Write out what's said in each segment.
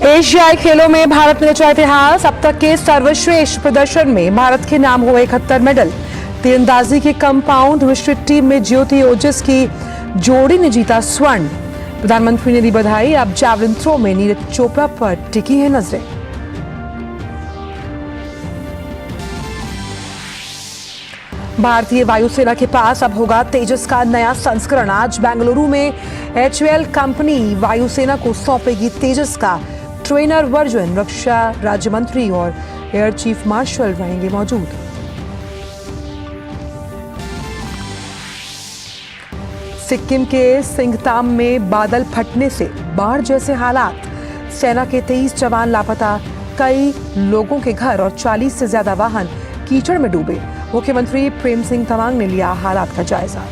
एशियाई खेलों में भारत ने रचा इतिहास। अब तक के सर्वश्रेष्ठ प्रदर्शन में भारत के नाम हुए 71 मेडल। तीरंदाजी के कंपाउंड मिश्रित टीम में ज्योति ओजस की जोड़ी ने जीता स्वर्ण। प्रधानमंत्री ने दी बधाई। अब जैवलिन थ्रो में नीरज चोपड़ा पर टिकी है नजरें। भारतीय वायुसेना के पास अब होगा तेजस का नया संस्करण। आज बेंगलुरु में HAL कंपनी वायुसेना को सौंपेगी तेजस का ट्रेनर वर्जन। रक्षा राज्य मंत्री और एयर चीफ मार्शल रहेंगे मौजूद। सिक्किम के सिंगताम में बादल फटने से बाढ़ जैसे हालात। सेना के 23 जवान लापता। कई लोगों के घर और 40 से ज्यादा वाहन कीचड़ में डूबे। मुख्यमंत्री प्रेम सिंह तमांग ने लिया हालात का जायजा।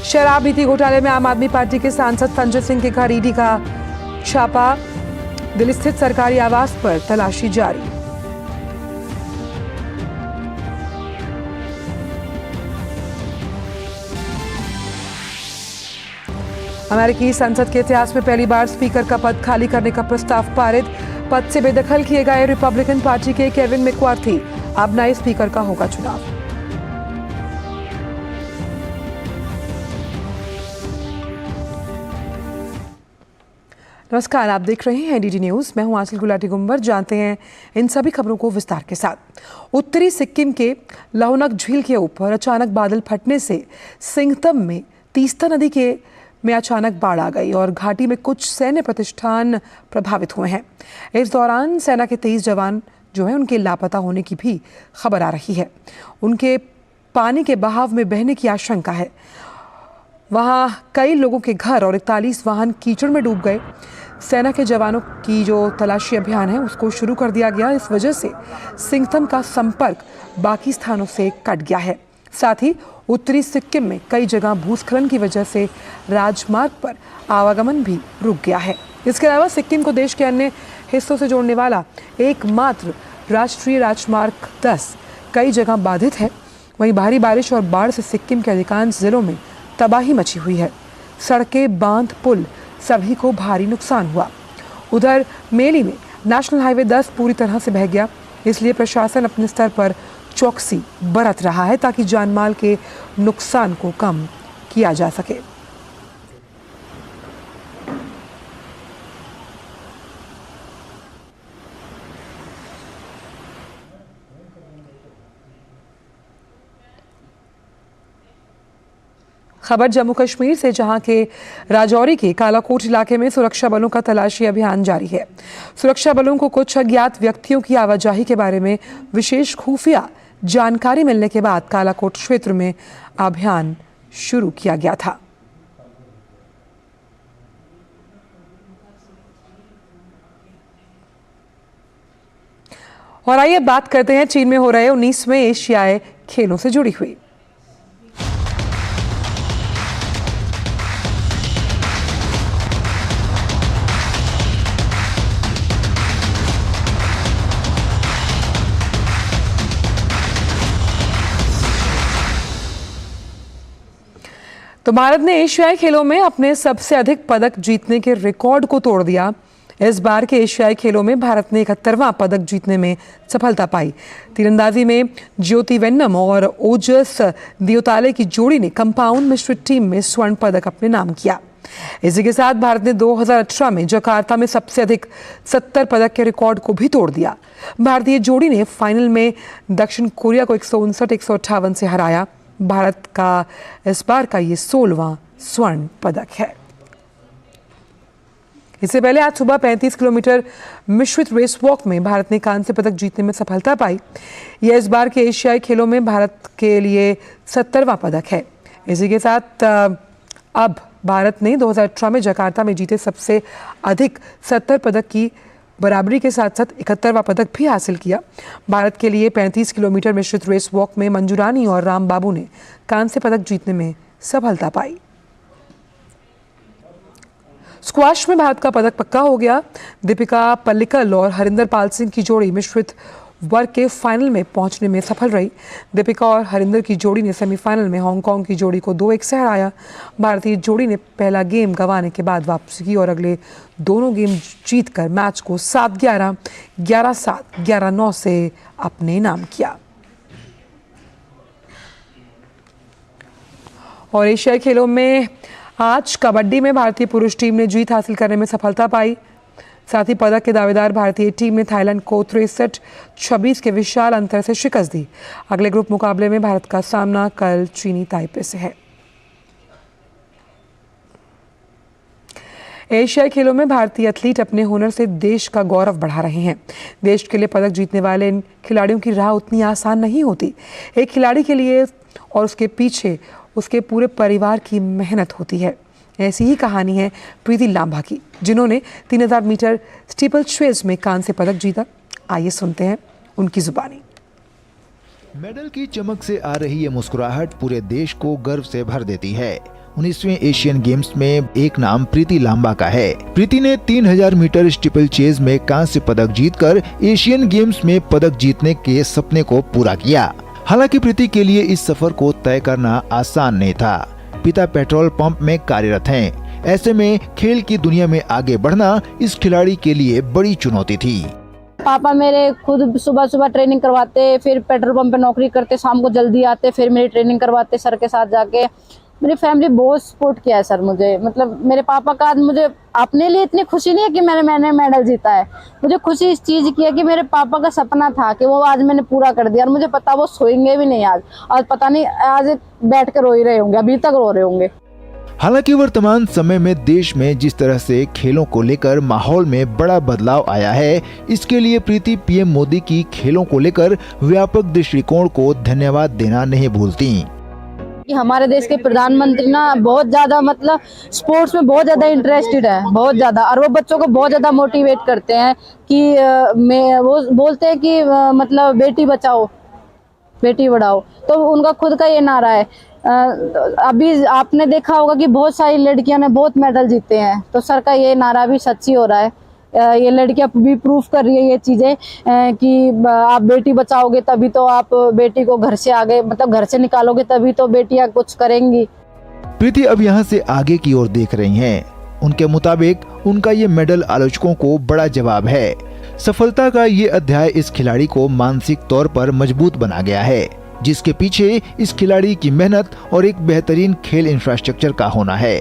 शराब नीति घोटाले में आम आदमी पार्टी के सांसद संजय सिंह के घर ईडी का छापा। दिल्ली स्थित सरकारी आवास पर तलाशी जारी। अमेरिकी संसद के इतिहास में पहली बार स्पीकर का पद खाली करने का प्रस्ताव पारित। पद से बेदखल किए गए रिपब्लिकन पार्टी के केविन मैककार्थी। अब नए स्पीकर का होगा चुनाव। नमस्कार, आप देख रहे हैं DD न्यूज। मैं हूं आंचल गुलाटी गुंबर। जानते हैं इन सभी खबरों को विस्तार के साथ। उत्तरी सिक्किम के लोहनक झील के ऊपर अचानक बादल फटने से सिंगतम में तीस्ता नदी के में अचानक बाढ़ आ गई और घाटी में कुछ सैन्य प्रतिष्ठान प्रभावित हुए हैं। इस दौरान सेना के 23 जवान जो है उनके लापता होने की भी खबर आ रही है। उनके पानी के बहाव में बहने की आशंका है। वहां कई लोगों के घर और 41 वाहन कीचड़ में डूब गए। सेना के जवानों की जो तलाशी अभियान है उसको शुरू कर दिया गया। इस वजह से सिंगतम का संपर्क बाकी स्थानों से कट गया है। साथ ही उत्तरी सिक्किम में कई जगह भूस्खलन की वजह से राजमार्ग पर आवागमन भी रुक गया है। इसके अलावा सिक्किम को देश के अन्य हिस्सों से जोड़ने वाला एकमात्र राष्ट्रीय राजमार्ग 10 कई जगह बाधित है। वहीं भारी बारिश और बाढ़ से सिक्किम के अधिकांश जिलों में तबाही मची हुई है। सड़कें, बांध, पुल सभी को भारी नुकसान हुआ। उधर मेली में नेशनल हाईवे 10 पूरी तरह से बह गया। इसलिए प्रशासन अपने स्तर पर चौकसी बरत रहा है ताकि जानमाल के नुकसान को कम किया जा सके। खबर जम्मू कश्मीर से, जहां के राजौरी के कालाकोट इलाके में सुरक्षा बलों का तलाशी अभियान जारी है। सुरक्षा बलों को कुछ अज्ञात व्यक्तियों की आवाजाही के बारे में विशेष खुफिया जानकारी मिलने के बाद कालाकोट क्षेत्र में अभियान शुरू किया गया था। और आइए बात करते हैं चीन में हो रहे 19वें एशियाई खेलों से जुड़ी हुई। तो भारत ने एशियाई खेलों में अपने सबसे अधिक पदक जीतने के रिकॉर्ड को तोड़ दिया। इस बार के एशियाई खेलों में भारत ने 71वां पदक जीतने में सफलता पाई। तीरंदाजी में ज्योति वेन्नम और ओजस दियोताले की जोड़ी ने कंपाउंड मिश्रित टीम में स्वर्ण पदक अपने नाम किया। इसी के साथ भारत ने 2018 में जकार्ता में सबसे अधिक 70 पदक के रिकॉर्ड को भी तोड़ दिया। भारतीय जोड़ी ने फाइनल में दक्षिण कोरिया को 159-158 से हराया। भारत का इस बार का ये 16वां स्वर्ण पदक है। इससे पहले आज सुबह 35 किलोमीटर मिश्रित रेस वॉक में भारत ने कांस्य पदक जीतने में सफलता पाई। यह इस बार के एशियाई खेलों में भारत के लिए 70वां पदक है। इसी के साथ अब भारत ने 2018 में जकार्ता में जीते सबसे अधिक 70 पदक की बराबरी के साथ साथ 71वां पदक भी हासिल किया। भारत के लिए 35 किलोमीटर मिश्रित रेस वॉक में मंजू रानी और राम बाबू ने कांस्य पदक जीतने में सफलता पाई। स्क्वाश में भारत का पदक पक्का हो गया। दीपिका पल्लिकल और हरिंदर पाल सिंह की जोड़ी मिश्रित वर्ग के फाइनल में पहुंचने में सफल रही। दीपिका और हरिंदर की जोड़ी ने सेमीफाइनल में हांगकांग की जोड़ी को 2-1 से हराया। भारतीय जोड़ी ने पहला गेम गंवाने के बाद वापसी की और अगले दोनों गेम जीतकर मैच को 7-11, 11-7, 11-9 से अपने नाम किया। और एशियाई खेलों में आज कबड्डी में भारतीय पुरुष टीम ने जीत हासिल करने में सफलता पाई। साथ ही पदक के दावेदार भारतीय टीम ने थाईलैंड को 63-26 के विशाल अंतर से शिकस्त दी। अगले ग्रुप मुकाबले में भारत का सामना कल चीनी ताइपे से है। एशियाई खेलों में भारतीय एथलीट अपने हुनर से देश का गौरव बढ़ा रहे हैं। देश के लिए पदक जीतने वाले इन खिलाड़ियों की राह उतनी आसान नहीं होती। एक खिलाड़ी के लिए और उसके पीछे उसके पूरे परिवार की मेहनत होती है। ऐसी ही कहानी है प्रीति लांबा की, जिन्होंने 3000 मीटर स्टीपल चेज में कांस्य पदक जीता। आइए सुनते हैं उनकी जुबानी। मेडल की चमक से आ रही ये मुस्कुराहट पूरे देश को गर्व से भर देती है। 19वें एशियन गेम्स में एक नाम प्रीति लांबा का है। प्रीति ने 3000 मीटर स्टीपल चेज में कांस्य पदक जीतकर एशियन गेम्स में पदक जीतने के सपने को पूरा किया। हालांकि प्रीति के लिए इस सफर को तय करना आसान नहीं था। पिता पेट्रोल पंप में कार्यरत हैं। ऐसे में खेल की दुनिया में आगे बढ़ना इस खिलाड़ी के लिए बड़ी चुनौती थी। पापा मेरे खुद सुबह सुबह ट्रेनिंग करवाते, फिर पेट्रोल पंप पे नौकरी करते, शाम को जल्दी आते, फिर मेरी ट्रेनिंग करवाते सर के साथ जाके। मेरी फैमिली बहुत सपोर्ट किया है सर मुझे। मतलब मेरे पापा का आज मुझे अपने लिए इतनी खुशी नहीं है कि मैंने मेडल जीता है। मुझे खुशी इस चीज़ की है कि मेरे पापा का सपना था कि वो आज मैंने पूरा कर दिया। और मुझे पता वो सोएंगे भी नहीं आज पता नहीं आज बैठ कर रो ही रहे होंगे, अभी तक रो रहे होंगे। हालांकि वर्तमान समय में देश में जिस तरह से खेलों को लेकर माहौल में बड़ा बदलाव आया है, इसके लिए प्रीति पीएम मोदी की खेलों को लेकर व्यापक दृष्टिकोण को धन्यवाद देना नहीं भूलती। कि हमारे देश के प्रधानमंत्री ना बहुत ज्यादा मतलब स्पोर्ट्स में बहुत ज्यादा इंटरेस्टेड है, बहुत ज्यादा। और वो बच्चों को बहुत ज्यादा मोटिवेट करते हैं कि वो बोलते हैं कि मतलब बेटी बचाओ बेटी बढ़ाओ। तो उनका खुद का ये नारा है। अभी आपने देखा होगा कि बहुत सारी लड़कियों ने बहुत मेडल जीते हैं। तो सर का ये नारा भी सच्ची हो रहा है। ये लड़कियां भी प्रूफ कर रही है ये चीजें कि आप बेटी बचाओगे तभी तो आप बेटी को घर से आगे मतलब घर से निकालोगे तभी तो बेटियां कुछ करेंगी। प्रीति अब यहाँ से आगे की ओर देख रही हैं। उनके मुताबिक उनका ये मेडल आलोचकों को बड़ा जवाब है। सफलता का ये अध्याय इस खिलाड़ी को मानसिक तौर पर मजबूत बना गया है, जिसके पीछे इस खिलाड़ी की मेहनत और एक बेहतरीन खेल इंफ्रास्ट्रक्चर का होना है।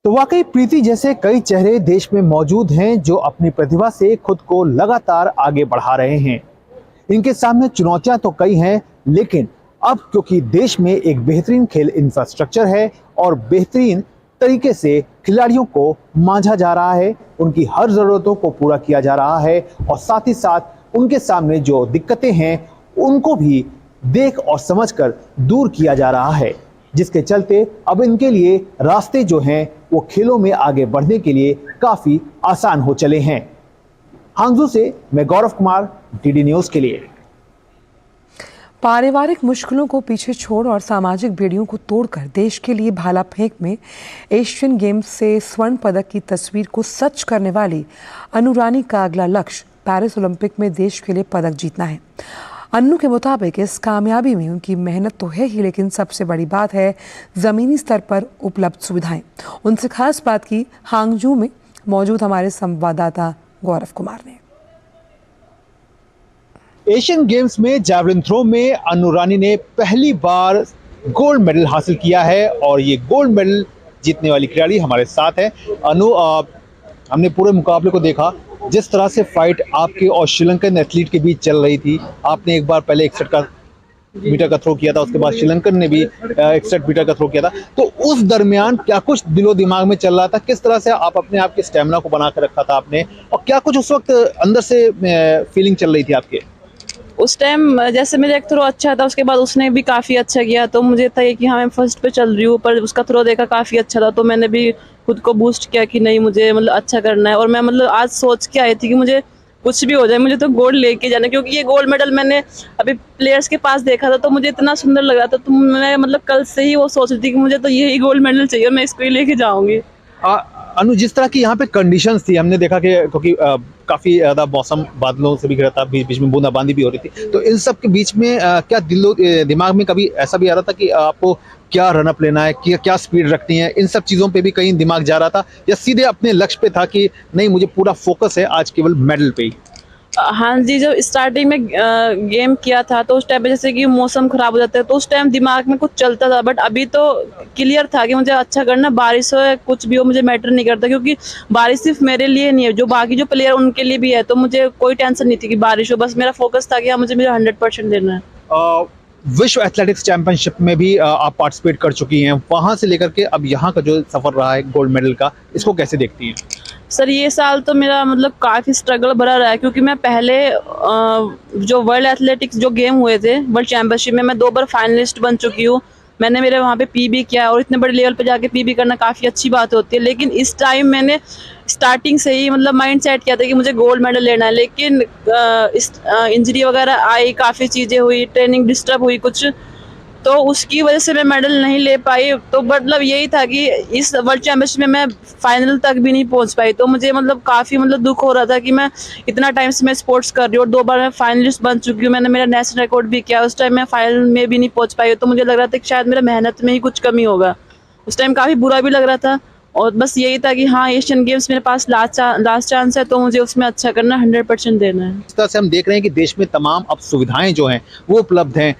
तो वाकई प्रीति जैसे कई चेहरे देश में मौजूद हैं जो अपनी प्रतिभा से खुद को लगातार आगे बढ़ा रहे हैं। इनके सामने चुनौतियां तो कई हैं, लेकिन अब क्योंकि देश में एक बेहतरीन खेल इंफ्रास्ट्रक्चर है और बेहतरीन तरीके से खिलाड़ियों को मांझा जा रहा है, उनकी हर जरूरतों को पूरा किया जा रहा है और साथ ही साथ उनके सामने जो दिक्कतें हैं उनको भी देख और समझकर दूर किया जा रहा है, जिसके चलते अब इनके लिए रास्ते जो हैं वो खेलों में आगे बढ़ने के लिए काफी आसान हो चले हैं। हांगजू से मैं गौरव कुमार, डीडी न्यूज के लिए। पारिवारिक मुश्किलों को पीछे छोड़ और सामाजिक बेड़ियों को तोड़कर देश के लिए भाला फेंक में एशियन गेम्स से स्वर्ण पदक की तस्वीर को सच करने वाली अनु रानी का अगला लक्ष्य पेरिस ओलंपिक में देश के लिए पदक जीतना है। अन्नू के मुताबिक इस कामयाबी में उनकी मेहनत तो है ही, लेकिन सबसे बड़ी बात है ज़मीनी स्तर पर उपलब्ध सुविधाएं। उनसे खास बात की हांगजू में मौजूद हमारे संवाददाता गौरव कुमार ने। एशियन गेम्स में जैवलिन थ्रो में अनु रानी ने पहली बार गोल्ड मेडल हासिल किया है और ये गोल्ड मेडल जीतने वाली खिलाड़ी हमारे साथ है। अनु, हमने पूरे मुकाबले को देखा, जिस तरह से फाइट आपके और श्रीलंकन एथलीट के बीच चल रही थी। आपने एक बार पहले 61 मीटर का थ्रो किया था, उसके बाद श्रीलंकन ने भी 61 मीटर का थ्रो किया था। तो उस दरमियान क्या कुछ दिलो दिमाग में चल रहा था? किस तरह से आप अपने आप के स्टेमिना को बना कर रखा था आपने, और क्या कुछ उस वक्त अंदर से फीलिंग चल रही थी आपके? उस टाइम जैसे मेरा एक थ्रो अच्छा था, उसके बाद उसने भी काफ़ी अच्छा किया, तो मुझे था कि हाँ मैं फर्स्ट पे चल रही हूँ, पर उसका थ्रो देखा काफ़ी अच्छा था, तो मैंने भी खुद को बूस्ट किया कि नहीं मुझे मतलब अच्छा करना है। और मैं मतलब आज सोच के आई थी कि मुझे कुछ भी हो जाए मुझे तो गोल्ड लेके जाना, क्योंकि ये गोल्ड मेडल मैंने अभी प्लेयर्स के पास देखा था तो मुझे इतना सुंदर लग रहा था, तो मैं मतलब कल से ही वो सोच रही थी कि मुझे तो यही गोल्ड मेडल चाहिए और मैं इसको ही लेके जाऊँगी। अनु, जिस तरह की यहाँ पे कंडीशंस थी, हमने देखा कि क्योंकि काफ़ी ज़्यादा मौसम बादलों से भी घिरा था, बीच बीच में बूंदाबांदी भी हो रही थी, तो इन सब के बीच में क्या दिमाग में कभी ऐसा भी आ रहा था कि आपको क्या रनअप लेना है, क्या स्पीड रखनी है, इन सब चीज़ों पे भी कहीं दिमाग जा रहा था, या सीधे अपने लक्ष्य पे था कि नहीं मुझे पूरा फोकस है आज केवल मेडल पे ही? हाँ जी, जब स्टार्टिंग में गेम किया था तो उस टाइम पे जैसे कि मौसम खराब हो जाता है तो उस टाइम दिमाग में कुछ चलता था, बट अभी तो क्लियर था कि मुझे अच्छा करना, बारिश हो या कुछ भी हो मुझे मैटर नहीं करता, क्योंकि बारिश सिर्फ मेरे लिए नहीं है, जो बाकी जो प्लेयर उनके लिए भी है, तो मुझे कोई टेंशन नहीं थी कि बारिश हो, बस मेरा फोकस था कि हाँ मुझे 100% देना है। विश्व एथलेटिक्स चैंपियनशिप में भी आप पार्टिसिपेट कर चुकी हैं, वहाँ से लेकर के अब यहाँ का जो सफ़र रहा है गोल्ड मेडल का, इसको कैसे देखती हैं? सर ये साल तो मेरा मतलब काफ़ी स्ट्रगल भरा रहा है, क्योंकि मैं पहले जो वर्ल्ड एथलेटिक्स जो गेम हुए थे वर्ल्ड चैंपियनशिप में मैं 2 बार फाइनलिस्ट बन चुकी हूँ, मैंने मेरे वहाँ पे पीबी किया, और इतने बड़े लेवल पे जाके पीबी करना काफ़ी अच्छी बात होती है, लेकिन इस टाइम मैंने स्टार्टिंग से ही मतलब माइंड सेट किया था कि मुझे गोल्ड मेडल लेना है, लेकिन इंजरी वगैरह आई, काफ़ी चीज़ें हुई, ट्रेनिंग डिस्टर्ब हुई कुछ, तो उसकी वजह से मैं मेडल नहीं ले पाई। तो मतलब यही था कि इस वर्ल्ड चैंपियनशिप में मैं फाइनल तक भी नहीं पहुंच पाई, तो मुझे मतलब काफ़ी मतलब दुख हो रहा था कि मैं इतना टाइम से मैं स्पोर्ट्स कर रही हूँ और 2 बार मैं फाइनलिस्ट बन चुकी हूँ, मैंने मेरा नेशनल रिकॉर्ड भी किया, उस टाइम मैं फाइनल में भी नहीं पहुंच पाई, तो मुझे लग रहा था कि शायद मेरा मेहनत में ही कुछ कमी होगा, उस टाइम काफ़ी बुरा भी लग रहा था, और बस यही था कि हाँ एशियन गेम्स मेरे पास लास्ट चांस है, तो मुझे उसमें अच्छा करना, 100% देना है। इस तरह से हम देख रहे हैं कि देश में तमाम अब सुविधाएं जो हैं वो उपलब्ध हैं,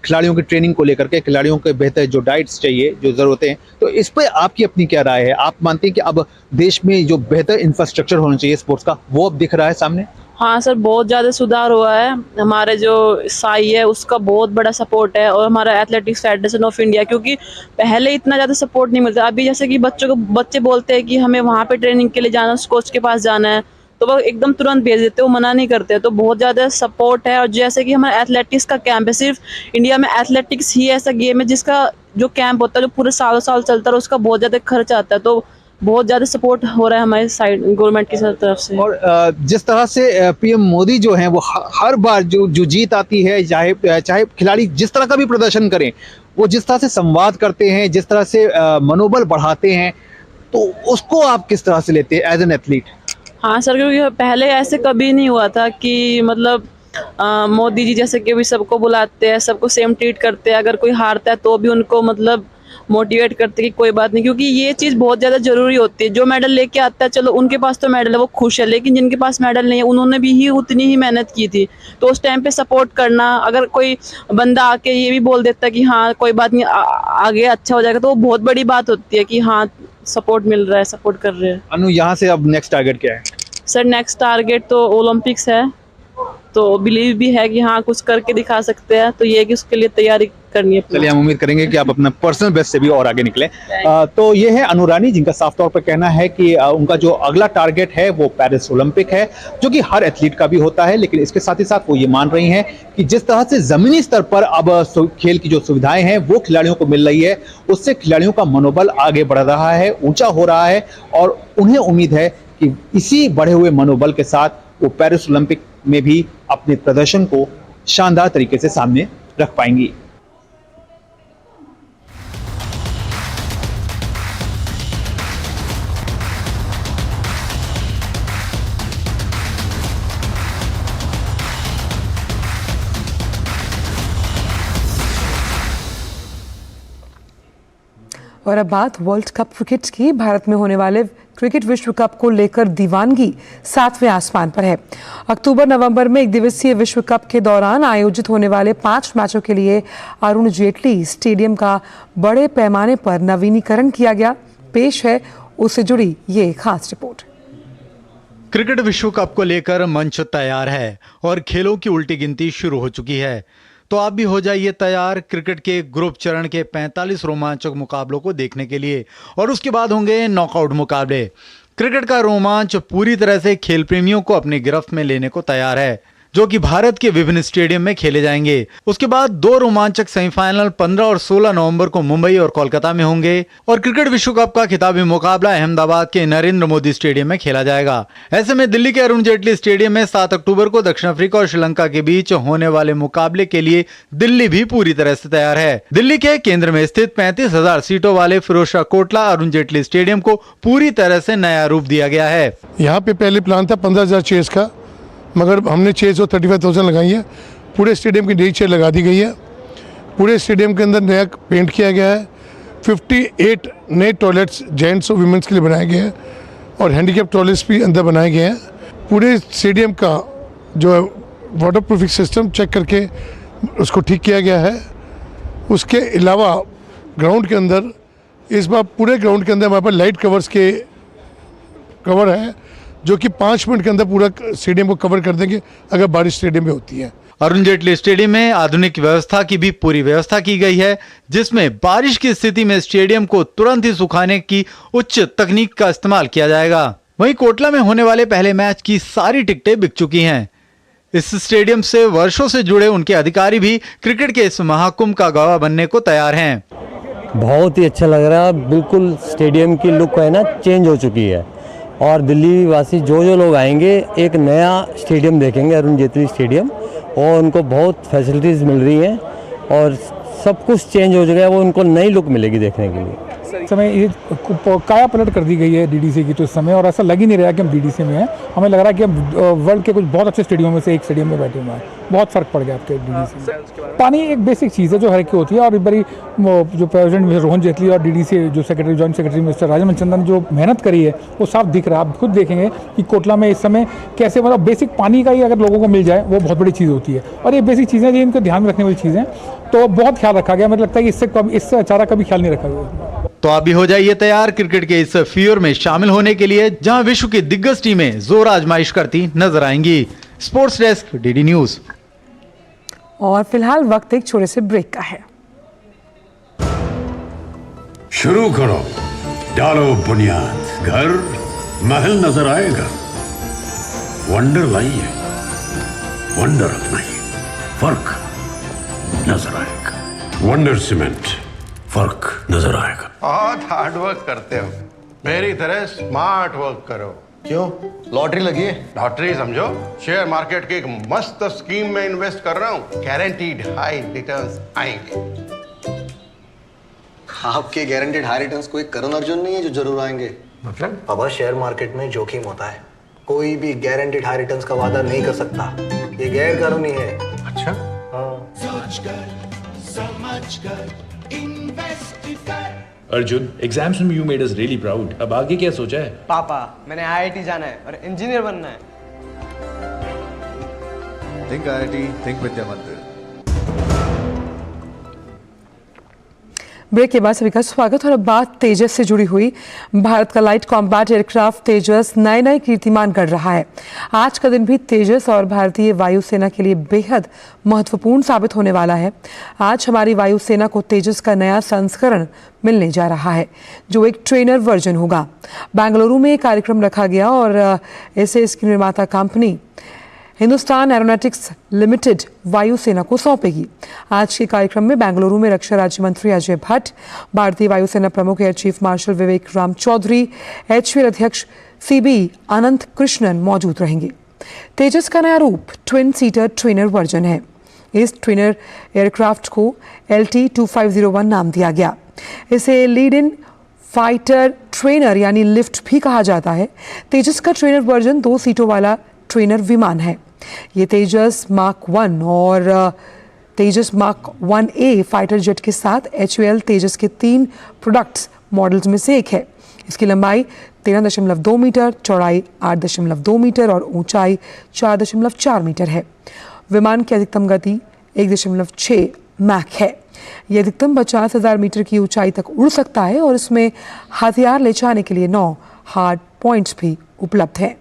खिलाड़ियों की ट्रेनिंग को लेकर के, खिलाड़ियों के बेहतर जो डाइट्स चाहिए, जो ज़रूरतें हैं, तो इस पर आपकी अपनी क्या राय है? आप मानते हैं कि अब देश में जो बेहतर इंफ्रास्ट्रक्चर होना चाहिए स्पोर्ट्स का, वो अब दिख रहा है सामने? हाँ सर, बहुत ज़्यादा सुधार हुआ है, हमारे जो साई है उसका बहुत बड़ा सपोर्ट है, और हमारा एथलेटिक्स फेडरेशन ऑफ इंडिया, क्योंकि पहले इतना ज़्यादा सपोर्ट नहीं मिलता, अभी जैसे कि बच्चे बोलते हैं कि हमें वहाँ पे ट्रेनिंग के लिए जाना, उस कोच के पास जाना है, तो वो एकदम तुरंत भेज देते, वो मना नहीं करते, तो बहुत ज़्यादा सपोर्ट है। और जैसे कि हमारा एथलेटिक्स का कैंप है, सिर्फ इंडिया में एथलेटिक्स ही ऐसा गेम है जिसका जो कैंप होता है जो पूरे सालों साल चलता है, उसका बहुत ज़्यादा खर्च आता है, तो बहुत ज़्यादा सपोर्ट हो रहा है हमारी साइड गवर्नमेंट की तरफ से। और जिस तरह से पीएम मोदी जो हैं वो हर बार जो जीत आती है, चाहे खिलाड़ी जिस तरह का भी प्रदर्शन करें, वो जिस तरह से संवाद करते हैं, जिस तरह से मनोबल बढ़ाते हैं, तो उसको आप किस तरह से लेते हैं एज एन एथलीट? हाँ सर, क्योंकि पहले ऐसे कभी नहीं हुआ था कि मतलब मोदी जी जैसे कि भी सबको बुलाते हैं, सबको सेम ट्रीट करते हैं, अगर कोई हारता है तो भी उनको मतलब मोटिवेट करते कि कोई बात नहीं, क्योंकि ये चीज़ बहुत ज़्यादा ज़रूरी होती है। जो मेडल लेके आता है, चलो उनके पास तो मेडल है, वो खुश है, लेकिन जिनके पास मेडल नहीं है उन्होंने भी ही उतनी ही मेहनत की थी, तो उस टाइम पे सपोर्ट करना, अगर कोई बंदा आके ये भी बोल देता कि हाँ कोई बात नहीं आगे अच्छा हो जाएगा, तो वो बहुत बड़ी बात होती है कि हाँ सपोर्ट मिल रहा है, सपोर्ट कर रहे हैं। अनु, यहाँ से अब नेक्स्ट टारगेट क्या है? सर नेक्स्ट टारगेट तो ओलंपिक्स है, तो बिलीव भी है कि हाँ कुछ करके दिखा सकते हैं, तो ये है कि उसके लिए तैयारी करनी है। चलिए, हम उम्मीद करेंगे कि आप अपना पर्सनल बेस्ट से भी और आगे निकले। तो ये है अनु रानी, जिनका साफ तौर पर कहना है कि उनका जो अगला टारगेट है वो पेरिस ओलंपिक है, जो कि हर एथलीट का भी होता है, लेकिन इसके साथ ही साथ वो ये मान रही हैं कि जिस तरह से जमीनी स्तर पर अब खेल की जो सुविधाएं हैं वो खिलाड़ियों को मिल रही है, उससे खिलाड़ियों का मनोबल आगे बढ़ रहा है, ऊंचा हो रहा है, और उन्हें उम्मीद है कि इसी बढ़े हुए मनोबल के साथ वो पेरिस ओलंपिक में भी अपने प्रदर्शन को शानदार तरीके से सामने रख पाएंगी। और अब बात वर्ल्ड कप क्रिकेट की। भारत में होने वाले क्रिकेट विश्व कप को लेकर दीवानगी 7वें आसमान पर है। अक्टूबर नवंबर में एक दिवसीय विश्व कप के दौरान आयोजित होने वाले 5 मैचों के लिए अरुण जेटली स्टेडियम का बड़े पैमाने पर नवीनीकरण किया गया। पेश है उससे जुड़ी ये खास रिपोर्ट। क्रिकेट विश्व कप को लेकर मंच तैयार है और खेलों की उल्टी गिनती शुरू हो चुकी है, तो आप भी हो जाइए तैयार क्रिकेट के ग्रुप चरण के 45 रोमांचक मुकाबलों को देखने के लिए, और उसके बाद होंगे नॉकआउट मुकाबले। क्रिकेट का रोमांच पूरी तरह से खेल प्रेमियों को अपनी गिरफ्त में लेने को तैयार है। जो कि भारत के विभिन्न स्टेडियम में खेले जाएंगे। उसके बाद 2 रोमांचक सेमीफाइनल 15 और 16 नवंबर को मुंबई और कोलकाता में होंगे और क्रिकेट विश्व कप का खिताबी मुकाबला अहमदाबाद के नरेंद्र मोदी स्टेडियम में खेला जाएगा। ऐसे में दिल्ली के अरुण जेटली स्टेडियम में 7 अक्टूबर को दक्षिण अफ्रीका और श्रीलंका के बीच होने वाले मुकाबले के लिए दिल्ली भी पूरी तरह से तैयार है। दिल्ली के केंद्र में स्थित 35,000 सीटों वाले फिरोजशाह कोटला अरुण जेटली स्टेडियम को पूरी तरह से नया रूप दिया गया है। यहाँ पे पहले प्लान था 15,000 चेयर्स का, मगर हमने 635,000 लगाई है। पूरे स्टेडियम की नई चेयर लगा दी गई है। पूरे स्टेडियम के अंदर नया पेंट किया गया है। 58 नए टॉयलेट्स जेंट्स और वुमेन्स के लिए बनाए गए हैं और हैंडीकैप टॉयलेट्स भी अंदर बनाए गए हैं। पूरे स्टेडियम का जो वाटर प्रूफिंग सिस्टम चेक करके उसको ठीक किया गया है। उसके अलावा ग्राउंड के अंदर इस बार पूरे ग्राउंड के अंदर हमारे पास लाइट कवर्स के कवर है, जो कि 5 मिनट के अंदर पूरा स्टेडियम को कवर कर देंगे अगर बारिश स्टेडियम में होती है। अरुण जेटली स्टेडियम में आधुनिक व्यवस्था की भी पूरी व्यवस्था की गई है, जिसमें बारिश की स्थिति में स्टेडियम को तुरंत ही सुखाने की उच्च तकनीक का इस्तेमाल किया जाएगा। वहीं कोटला में होने वाले पहले मैच की सारी टिकटें बिक चुकी हैं। इस स्टेडियम से वर्षों से जुड़े उनके अधिकारी भी क्रिकेट के इस महाकुंभ का गवाह बनने को तैयार हैं। बहुत ही अच्छा लग रहा है। बिल्कुल स्टेडियम की लुक है ना चेंज हो चुकी है और दिल्ली वासी जो लोग आएंगे एक नया स्टेडियम देखेंगे, अरुण जेटली स्टेडियम, और उनको बहुत फैसिलिटीज़ मिल रही हैं और सब कुछ चेंज हो जाएगा। वो उनको नई लुक मिलेगी देखने के लिए। इस समय ये काया पलट कर दी गई है डीडीसी की तो इस समय, और ऐसा लग ही नहीं रहा कि हम डीडीसी में हैं। हमें लग रहा है कि हम वर्ल्ड के कुछ बहुत अच्छे स्टेडियम में से एक स्टेडियम में बैठे हुए हैं। बहुत फ़र्क पड़ गया आपके डीडीसी में। पानी एक बेसिक चीज़ है जो हर एक की होती है, और एक बारी जो प्रेसिडेंट मिस्टर रोहन जेटली और डीडीसी जो secretary joint secretary mister Rajman Chandan जो मेहनत करी है वो साफ दिख रहा है। आप खुद देखेंगे कि कोटला में इस समय कैसे मतलब बेसिक पानी का ही अगर लोगों को मिल जाए वो बहुत बड़ी चीज़ होती है, और ये बेसिक चीज़ें जो इनको ध्यान में रखने वाली चीज़ें, तो बहुत ख्याल रखा गया। मुझे लगता है कि इससे अच्छा कभी ख्याल नहीं रखा गया। तो आप भी हो जाइए तैयार क्रिकेट के इस फ्यूर में शामिल होने के लिए, जहां विश्व की दिग्गज टीमें जोर आजमाइश करती नजर आएंगी। Sports desk, DD news. और फिलहाल वक्त एक छोटे से ब्रेक का है। शुरू करो, डालो बुनियाद, घर महल नजर आएगा। वंडर लाइए, वंडर अपनाइए, फर्क नजर आएगा। वंडर सीमेंट, फर्क नजर आएगा। बहुत हार्ड वर्क करते हो, मेरी तरह स्मार्ट वर्क करो। क्यों? लॉटरी लगी है? लॉटरी समझो, शेयर मार्केट की एक मस्त स्कीम में इन्वेस्ट कर रहा हूँ, गारंटीड हाई रिटर्न्स आएंगे। आपके गारंटीड हाई रिटर्न्स कोई करण अर्जुन नहीं है जो जरूर आएंगे? मतलब? बाबा, शेयर मार्केट में जोखिम होता है, कोई भी गारंटीड हाई रिटर्न्स का वादा नहीं कर सकता, ये गैर कानूनी है। अच्छा? हाँ। अर्जुन, एग्जाम्स में you made us really proud. अब आगे क्या सोचा है? पापा, मैंने आईआईटी जाना है और इंजीनियर बनना है। थिंक आईआईटी, थिंक विद्या मंदिर। ब्रेक के बाद सभी का स्वागत। और अब बात तेजस से जुड़ी हुई। भारत का लाइट कॉम्बैट एयरक्राफ्ट तेजस नए कीर्तिमान गढ़ रहा है। आज का दिन भी तेजस और भारतीय वायुसेना के लिए बेहद महत्वपूर्ण साबित होने वाला है। आज हमारी वायुसेना को तेजस का नया संस्करण मिलने जा रहा है, जो एक ट्रेनर वर्जन होगा। बेंगलुरु में एक कार्यक्रम रखा गया और इसे इसकी निर्माता कंपनी हिंदुस्तान एरोनॉटिक्स लिमिटेड वायुसेना को सौंपेगी। आज के कार्यक्रम में बेंगलुरु में रक्षा राज्य मंत्री अजय भट्ट, भारतीय वायुसेना प्रमुख एयर चीफ मार्शल विवेक राम चौधरी, एचएएल अध्यक्ष सीबी अनंत कृष्णन मौजूद रहेंगे। तेजस का नया रूप ट्विन सीटर ट्रेनर वर्जन है। इस ट्रेनर एयरक्राफ्ट को LT-2501 नाम दिया गया। इसे लीड इन फाइटर ट्रेनर यानी लिफ्ट भी कहा जाता है। तेजस का ट्रेनर वर्जन 2 सीटों वाला ट्रेनर विमान है। ये तेजस मार्क 1 और तेजस मार्क 1A फाइटर जेट के साथ HAL तेजस के 3 प्रोडक्ट्स मॉडल्स में से एक है। इसकी लंबाई 13.2 मीटर, चौड़ाई 8.2 मीटर और ऊंचाई 4.4 मीटर है। विमान की अधिकतम गति 1.6 मैक है। यह अधिकतम 50,000 मीटर की ऊंचाई तक उड़ सकता है और इसमें हथियार ले जाने के लिए 9 हार्ड पॉइंट्स भी उपलब्ध हैं।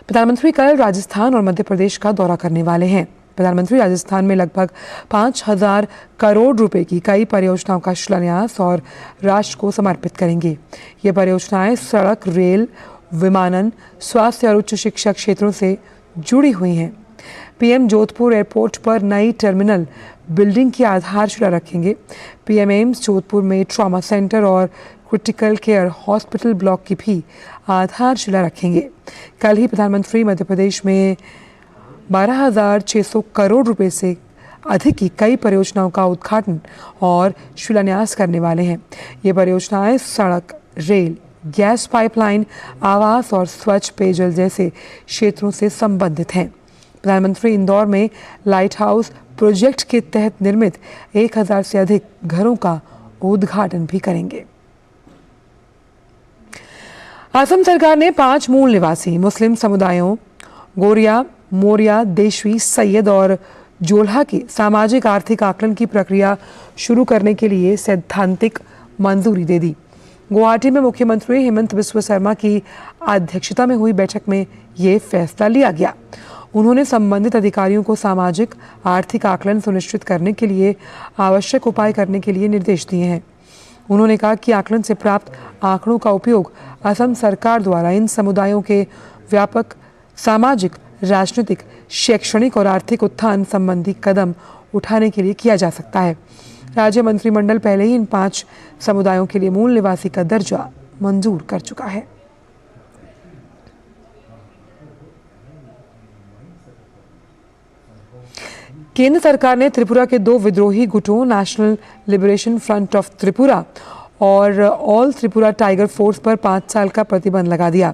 प्रधानमंत्री कल राजस्थान और मध्य प्रदेश का दौरा करने वाले हैं। प्रधानमंत्री राजस्थान में लगभग 5,000 करोड़ रुपए की कई परियोजनाओं का शिलान्यास और राष्ट्र को समर्पित करेंगे। ये परियोजनाएं सड़क, रेल, विमानन, स्वास्थ्य और उच्च शिक्षा क्षेत्रों से जुड़ी हुई हैं। पीएम जोधपुर एयरपोर्ट पर नई टर्मिनल बिल्डिंग की आधारशिला रखेंगे। पीएम एम्स जोधपुर में ट्रॉमा सेंटर और क्रिटिकल केयर हॉस्पिटल ब्लॉक की भी आधारशिला रखेंगे। कल ही प्रधानमंत्री मध्य प्रदेश में 12,600 करोड़ रुपए से अधिक की कई परियोजनाओं का उद्घाटन और शिलान्यास करने वाले हैं। ये परियोजनाएं सड़क, रेल, गैस पाइपलाइन, आवास और स्वच्छ पेयजल जैसे क्षेत्रों से संबंधित हैं। प्रधानमंत्री इंदौर में लाइट हाउस प्रोजेक्ट के तहत निर्मित 1,000 से अधिक घरों का उद्घाटन भी करेंगे। असम सरकार ने 5 मूल निवासी मुस्लिम समुदायों गोरिया, मोरिया, देशवी, सैयद और जोल्हा के सामाजिक आर्थिक आकलन की प्रक्रिया शुरू करने के लिए सैद्धांतिक मंजूरी दे दी। गुवाहाटी में मुख्यमंत्री हेमंत बिस्वा शर्मा की अध्यक्षता में हुई बैठक में ये फैसला लिया गया। उन्होंने संबंधित अधिकारियों को सामाजिक आर्थिक आकलन सुनिश्चित करने के लिए आवश्यक उपाय करने के लिए निर्देश दिए हैं। उन्होंने कहा कि आकलन से प्राप्त आंकड़ों का उपयोग असम सरकार द्वारा इन समुदायों के व्यापक सामाजिक, राजनीतिक, शैक्षणिक और आर्थिक उत्थान संबंधी कदम उठाने के लिए किया जा सकता है। राज्य मंत्रिमंडल पहले ही इन 5 समुदायों के लिए मूल निवासी का दर्जा मंजूर कर चुका है। केंद्र सरकार ने त्रिपुरा के 2 विद्रोही गुटों national liberation front of Tripura और ऑल त्रिपुरा टाइगर फोर्स पर 5 साल का प्रतिबंध लगा दिया।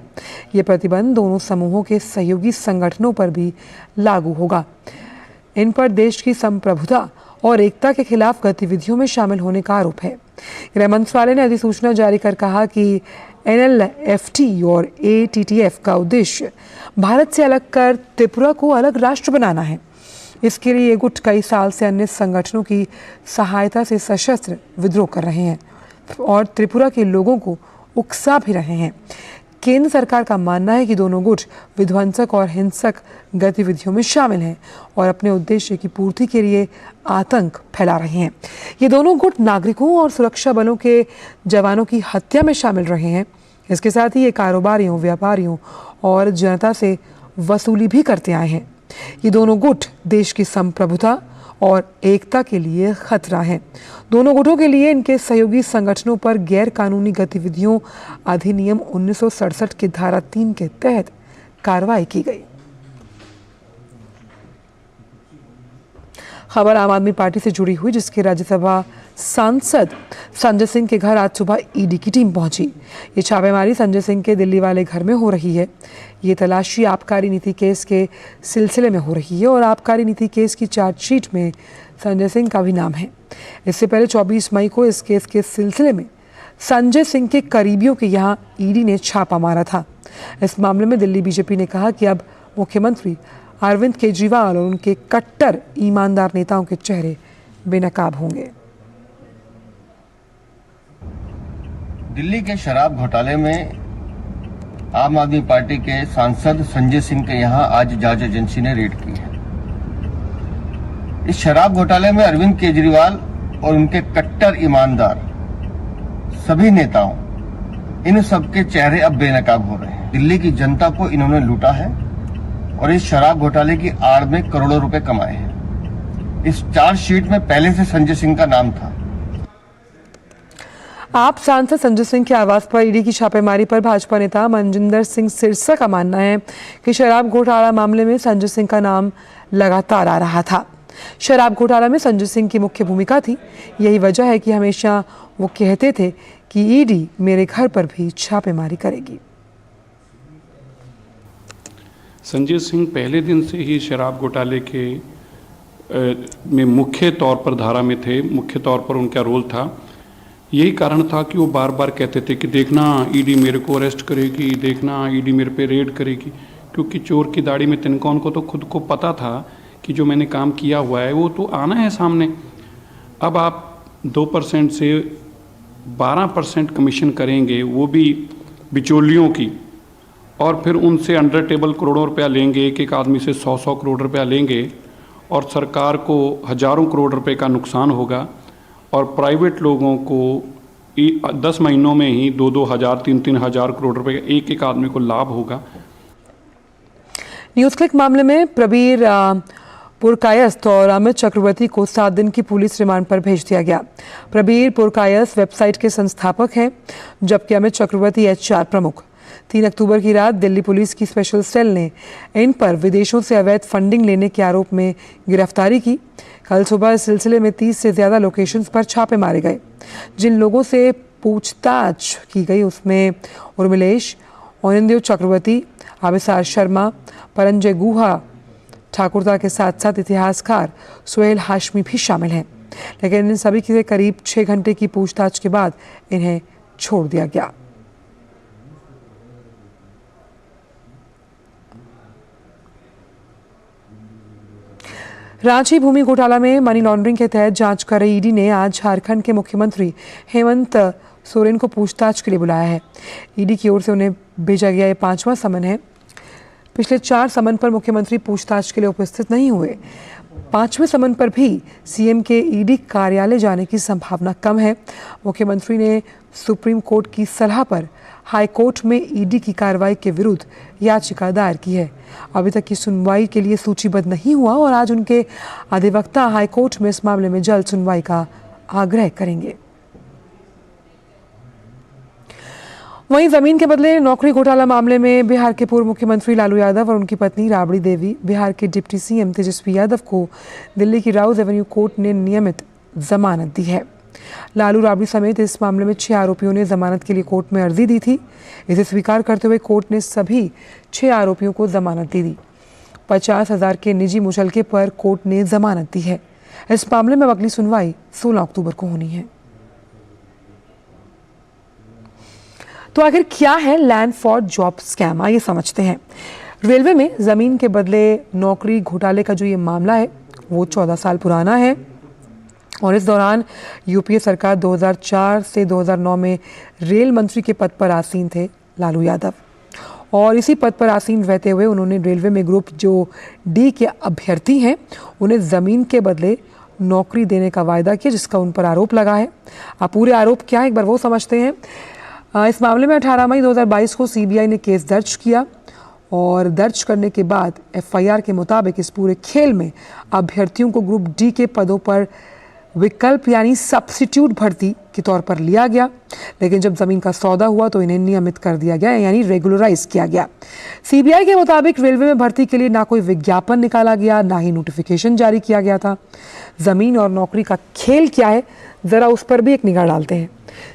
ये प्रतिबंध दोनों समूहों के सहयोगी संगठनों पर भी लागू होगा। इन पर देश की संप्रभुता और एकता के खिलाफ गतिविधियों में शामिल होने का आरोप है। गृह मंत्रालय ने अधिसूचना जारी कर कहा कि NLFT और ATTF का उद्देश्य भारत से अलग कर त्रिपुरा को अलग राष्ट्र बनाना है। इसके लिए ये गुट कई साल से अन्य संगठनों की सहायता से सशस्त्र विद्रोह कर रहे हैं और त्रिपुरा के लोगों को उकसा भी रहे हैं। केंद्र सरकार का मानना है कि दोनों गुट विध्वंसक और हिंसक गतिविधियों में शामिल हैं और अपने उद्देश्य की पूर्ति के लिए आतंक फैला रहे हैं। ये दोनों गुट नागरिकों और सुरक्षा बलों के जवानों की हत्या में शामिल रहे हैं। इसके साथ ही ये कारोबारियों, व्यापारियों और जनता से वसूली भी करते आए हैं। ये दोनों गुट देश की संप्रभुता और एकता के लिए खतरा है। दोनों गुटों के लिए इनके सहयोगी संगठनों पर गैर कानूनी गतिविधियों अधिनियम 1967 की धारा 3 के तहत कार्रवाई की गई। खबर आम आदमी पार्टी से जुड़ी हुई, जिसके राज्यसभा सांसद संजय सिंह के घर आज सुबह ईडी की टीम पहुंची। ये छापेमारी संजय सिंह के दिल्ली वाले घर में हो रही है। ये तलाशी आबकारी नीति केस के सिलसिले में हो रही है और आबकारी नीति केस की चार्जशीट में संजय सिंह का भी नाम है। इससे पहले 24 मई को इस केस के सिलसिले में संजय सिंह के करीबियों के यहाँ ईडी ने छापा मारा था। इस मामले में दिल्ली बीजेपी ने कहा कि अब मुख्यमंत्री अरविंद केजरीवाल और उनके कट्टर ईमानदार नेताओं के चेहरे बेनकाब होंगे। दिल्ली के शराब घोटाले में आम आदमी पार्टी के सांसद संजय सिंह के यहां आज जांच एजेंसी ने रेड की है। इस शराब घोटाले में अरविंद केजरीवाल और उनके कट्टर ईमानदार सभी नेताओं, इन सबके चेहरे अब बेनकाब हो रहे हैं। दिल्ली की जनता को इन्होंने लूटा है और इस शराब घोटाले की आड़ में करोड़ों रुपए कमाए हैं। इस चार्जशीट में पहले से संजय सिंह का नाम था। आप सांसद संजय सिंह के आवास पर ईडी की छापेमारी पर भाजपा नेता मनजिंदर सिंह सिरसा का मानना है कि शराब घोटाला मामले में संजय सिंह का नाम लगातार आ रहा था। शराब घोटाला में संजय सिंह की मुख्य भूमिका थी। यही वजह है कि हमेशा वो कहते थे कि ईडी मेरे घर पर भी छापेमारी करेगी। संजय सिंह पहले दिन से ही शराब घोटाले के में मुख्य तौर पर धारा में थे। मुख्य तौर पर उनका रोल था। यही कारण था कि वो बार बार कहते थे कि देखना ईडी मेरे को अरेस्ट करेगी, देखना ईडी मेरे पे रेड करेगी, क्योंकि चोर की दाढ़ी में तिनका उनको तो खुद को पता था कि जो मैंने काम किया हुआ है वो तो आना है सामने। अब आप 2% से 12% कमीशन करेंगे, वो भी बिचौलियों की, और फिर उनसे अंडर टेबल करोड़ों रुपया लेंगे, एक एक आदमी से 100-100 करोड़ रुपया लेंगे और सरकार को हजारों करोड़ रुपए का नुकसान होगा और प्राइवेट लोगों को 10 महीनों में ही 2-2 हज़ार 3-3 हज़ार करोड़ रुपए का एक एक आदमी को लाभ होगा। न्यूज़ क्लिक मामले में प्रबीर पुरकायस्थ और अमित चक्रवर्ती को 7 दिन की पुलिस रिमांड पर भेज दिया गया। प्रबीर पुरकायस्थ वेबसाइट के संस्थापक हैं, जबकि अमित चक्रवर्ती HR प्रमुख। 3 अक्टूबर की रात दिल्ली पुलिस की स्पेशल सेल ने इन पर विदेशों से अवैध फंडिंग लेने के आरोप में गिरफ्तारी की। कल सुबह इस सिलसिले में 30 से ज़्यादा लोकेशंस पर छापे मारे गए। जिन लोगों से पूछताछ की गई उसमें उर्मिलेश, ओनिंद्यो चक्रवर्ती, आबिसार शर्मा, परंजय गुहा ठाकुरदा के साथ साथ इतिहासकार सुहेल हाशमी भी शामिल हैं। लेकिन इन सभी के करीब 6 घंटे की पूछताछ के बाद इन्हें छोड़ दिया गया। रांची भूमि घोटाला में मनी लॉन्ड्रिंग के तहत जांच कर रही ईडी ने आज झारखंड के मुख्यमंत्री हेमंत सोरेन को पूछताछ के लिए बुलाया है। ईडी की ओर से उन्हें भेजा गया ये 5वां समन है। पिछले 4 समन पर मुख्यमंत्री पूछताछ के लिए उपस्थित नहीं हुए। 5वें समन पर भी सीएम के ईडी कार्यालय जाने की संभावना कम है। मुख्यमंत्री ने सुप्रीम कोर्ट की सलाह पर हाई कोर्ट में ईडी की कार्रवाई के विरुद्ध याचिका दायर की है। अभी तक की सुनवाई के लिए सूचीबद्ध नहीं हुआ और आज उनके अधिवक्ता हाई कोर्ट में इस मामले में जल्द सुनवाई का आग्रह करेंगे। वहीं जमीन के बदले नौकरी घोटाला मामले में बिहार के पूर्व मुख्यमंत्री लालू यादव और उनकी पत्नी राबड़ी देवी, बिहार के डिप्टी सीएम तेजस्वी यादव को दिल्ली की राउज एवेन्यू कोर्ट ने नियमित जमानत दी है। लालू, राबड़ी समेत इस मामले में 6 आरोपियों ने जमानत के लिए कोर्ट में अर्जी दी थी। इसे स्वीकार करते हुए कोर्ट ने सभी 6 आरोपियों को जमानत दे दी। 50,000 के निजी मुचलके पर कोर्ट ने जमानत दी है। इस मामले में अगली सुनवाई 16 अक्टूबर को होनी है। तो आखिर क्या है लैंड फॉर जॉब स्कैम, आइए समझते हैं। रेलवे में जमीन के बदले नौकरी घोटाले का जो ये मामला है वो 14 साल पुराना है और इस दौरान यूपीए सरकार 2004 से 2009 में रेल मंत्री के पद पर आसीन थे लालू यादव और इसी पद पर आसीन रहते हुए उन्होंने रेलवे में ग्रुप जो डी के अभ्यर्थी हैं उन्हें ज़मीन के बदले नौकरी देने का वायदा किया, जिसका उन पर आरोप लगा है। अब पूरे आरोप क्या है एक बार वो समझते हैं। इस मामले में 18 मई 2022 को सीबीआई ने केस दर्ज किया और दर्ज करने के बाद एफआईआर के मुताबिक इस पूरे खेल में अभ्यर्थियों को ग्रुप डी के पदों पर विकल्प यानी सब्स्टिट्यूट भर्ती के तौर पर लिया गया, लेकिन जब जमीन का सौदा हुआ तो इन्हें नियमित कर दिया गया यानी रेगुलराइज किया गया। सीबीआई के मुताबिक रेलवे में भर्ती के लिए ना कोई विज्ञापन निकाला गया, ना ही नोटिफिकेशन जारी किया गया था। जमीन और नौकरी का खेल क्या है जरा उस पर भी एक निगाह डालते हैं।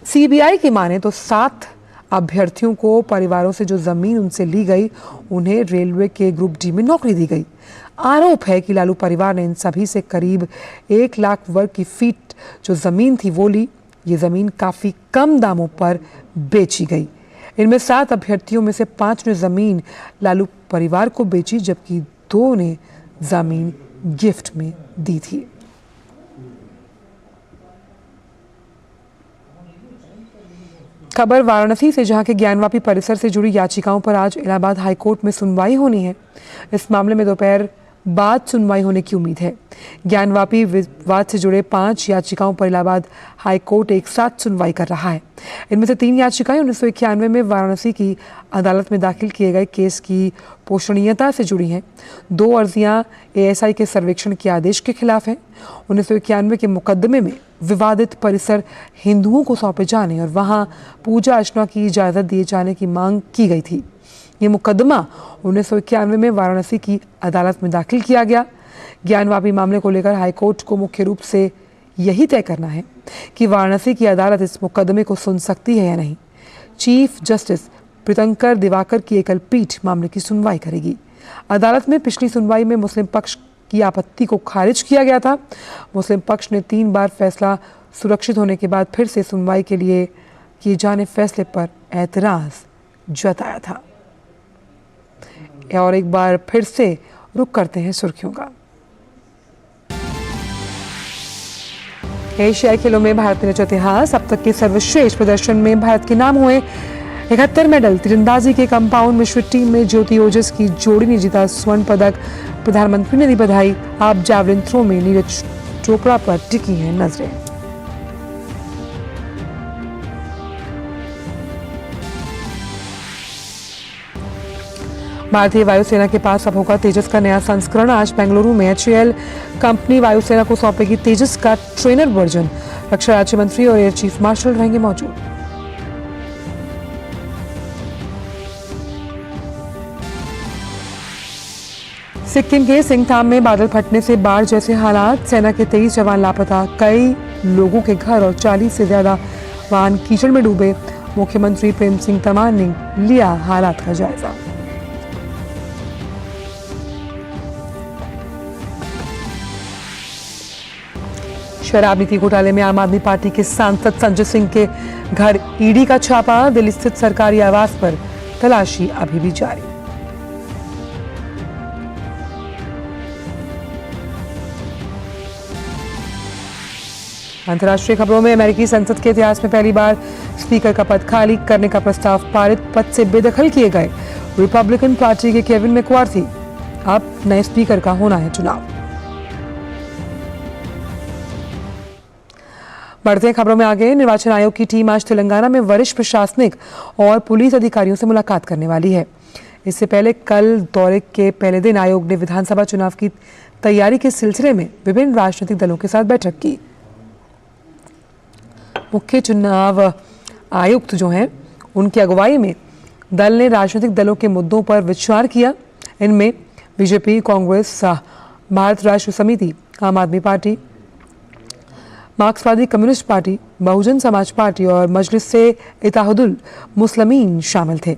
सीबीआई की माने तो 7 अभ्यर्थियों को परिवारों से जो जमीन उनसे ली गई उन्हें रेलवे के ग्रुप डी में नौकरी दी गई। आरोप है कि लालू परिवार ने इन सभी से करीब 1 लाख वर्ग की फीट जो जमीन थी वो ली। ये जमीन काफी कम दामों पर बेची गई। इनमें 7 अभ्यर्थियों में से 5 ने जमीन लालू परिवार को बेची, जबकि 2 ने जमीन गिफ्ट में दी थी। खबर वाराणसी से, जहां के ज्ञानवापी परिसर से जुड़ी याचिकाओं पर आज इलाहाबाद हाईकोर्ट में सुनवाई होनी है। इस मामले में दोपहर बाद सुनवाई होने की उम्मीद है। ज्ञानवापी विवाद से जुड़े 5 याचिकाओं पर इलाहाबाद हाईकोर्ट एक साथ सुनवाई कर रहा है। इनमें से 3 याचिकाएं 1991 में वाराणसी की अदालत में दाखिल किए गए केस की पोषणीयता से जुड़ी हैं। 2 अर्जियां एएसआई के सर्वेक्षण के आदेश के खिलाफ हैं। 1991 के मुकदमे में विवादित परिसर हिंदुओं को सौंपे जाने और वहां पूजा अर्चना की इजाज़त दिए जाने की मांग की गई थी। ये मुकदमा 1991 में वाराणसी की अदालत में दाखिल किया गया। ज्ञानवापी मामले को लेकर हाईकोर्ट को मुख्य रूप से यही तय करना है कि वाराणसी की अदालत इस मुकदमे को सुन सकती है या नहीं। चीफ जस्टिस प्रीतंकर दिवाकर की एकल पीठ मामले की सुनवाई करेगी। अदालत में पिछली सुनवाई में मुस्लिम पक्ष की आपत्ति को खारिज किया गया था। मुस्लिम पक्ष ने 3 बार फैसला सुरक्षित होने के बाद फिर से सुनवाई के लिए किए जाने फैसले पर ऐतराज जताया था। और एक बार फिर से रुक करते हैं सुर्खियों का। एशियाई खेलों में भारत ने रचा इतिहास। अब तक के सर्वश्रेष्ठ प्रदर्शन में भारत के नाम हुए 71 मेडल। तीरंदाजी के कंपाउंड मिश्र टीम में ज्योति ओजस की जोड़ी ने जीता स्वर्ण पदक। प्रधानमंत्री ने दी बधाई। अब जैवलिन थ्रो में नीरज चोपड़ा पर टिकी हैं नजरें। भारतीय वायुसेना के पास अब होगा तेजस का नया संस्करण। आज बेंगलुरु में HAL कंपनी वायुसेना को सौंपेगी तेजस का ट्रेनर वर्जन। रक्षा राज्य मंत्री और एयर चीफ मार्शल रहेंगे मौजूद। सिक्किम के सिंगथाम में बादल फटने से बाढ़ जैसे हालात। सेना के 23 जवान लापता, कई लोगों के घर और 40 से ज्यादा वाहन कीचड़ में डूबे। मुख्यमंत्री प्रेम सिंह तमांग ने लिया हालात का जायजा। शराब नीति घोटाले में आम आदमी पार्टी के सांसद संजय सिंह के घर ईडी का छापा। दिल्ली स्थित सरकारी आवास पर तलाशी अभी भी जारी। अंतर्राष्ट्रीय खबरों में अमेरिकी संसद के इतिहास में पहली बार स्पीकर का पद खाली करने का प्रस्ताव पारित। पद से बेदखल किए गए रिपब्लिकन पार्टी के केविन मैककार्थी। अब नए स्पीकर का होना है चुनाव। बढ़ते हैं खबरों में आगे। निर्वाचन आयोग की टीम आज तेलंगाना में वरिष्ठ प्रशासनिक और पुलिस अधिकारियों से मुलाकात करने वाली है। इससे पहले कल दौरे के पहले दिन आयोग ने विधानसभा चुनाव की तैयारी के सिलसिले में विभिन्न राजनीतिक दलों के साथ बैठक की। मुख्य चुनाव आयुक्त जो हैं उनकी अगुवाई में दल ने राजनीतिक दलों के मुद्दों पर विचार किया। इनमें बीजेपी, कांग्रेस, भारत राष्ट्र समिति, आम आदमी पार्टी, मार्क्सवादी communist party, Bahujan Samaj party और मजलिस से इत्तेहादुल मुस्लिमीन शामिल थे।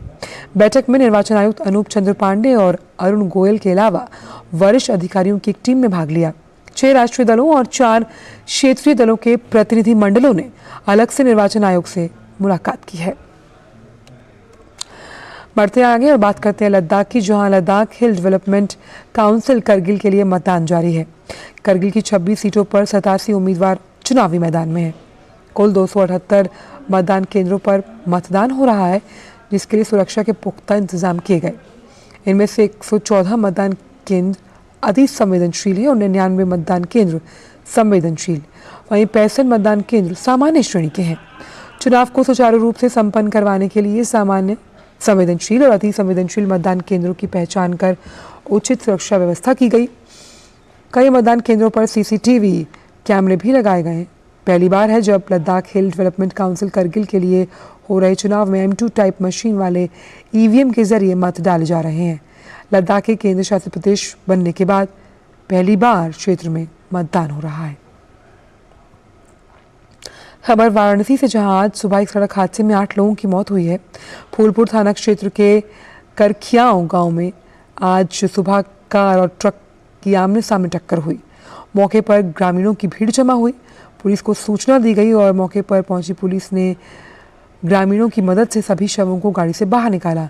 बैठक में निर्वाचन आयुक्त अनूप चंद्र पांडे और अरुण गोयल के अलावा वरिष्ठ अधिकारियों की एक टीम ने भाग लिया। 6 राष्ट्रीय दलों और 4 क्षेत्रीय दलों के प्रतिनिधि मंडलों ने अलग से निर्वाचन आयोग से मुलाकात की है। बढ़ते आगे और बात करते हैं लद्दाख की, जहां लद्दाख हिल डेवलपमेंट काउंसिल करगिल के लिए मतदान जारी है। करगिल की 26 सीटों पर 87 उम्मीदवार चुनावी मैदान में हैं। कुल 278 मतदान केंद्रों पर मतदान हो रहा है, जिसके लिए सुरक्षा के पुख्ता इंतजाम किए गए। इनमें से 114 मतदान केंद्र अति संवेदनशील है और 99 मतदान केंद्र संवेदनशील। वहीं 65 मतदान केंद्र सामान्य श्रेणी के हैं। चुनाव को सुचारू रूप से संपन्न करवाने के लिए सामान्य, संवेदनशील और अति संवेदनशील मतदान केंद्रों की पहचान कर उचित सुरक्षा व्यवस्था की गई। कई मतदान केंद्रों पर CCTV कैमरे भी लगाए गए हैं। पहली बार है जब लद्दाख हिल डेवलपमेंट काउंसिल करगिल के लिए हो रहे चुनाव में M2 टाइप मशीन वाले EVM के जरिए मत डाले जा रहे हैं। लद्दाख के केंद्र शासित प्रदेश बनने के बाद पहली बार क्षेत्र में मतदान हो रहा है। खबर वाराणसी से, जहां आज सुबह एक सड़क हादसे में 8 लोगों की मौत हुई है। फूलपुर थाना क्षेत्र के करखियाओं गांव में आज सुबह कार और ट्रक की आमने सामने टक्कर हुई। मौके पर ग्रामीणों की भीड़ जमा हुई। पुलिस को सूचना दी गई और मौके पर पहुंची पुलिस ने ग्रामीणों की मदद से सभी शवों को गाड़ी से बाहर निकाला।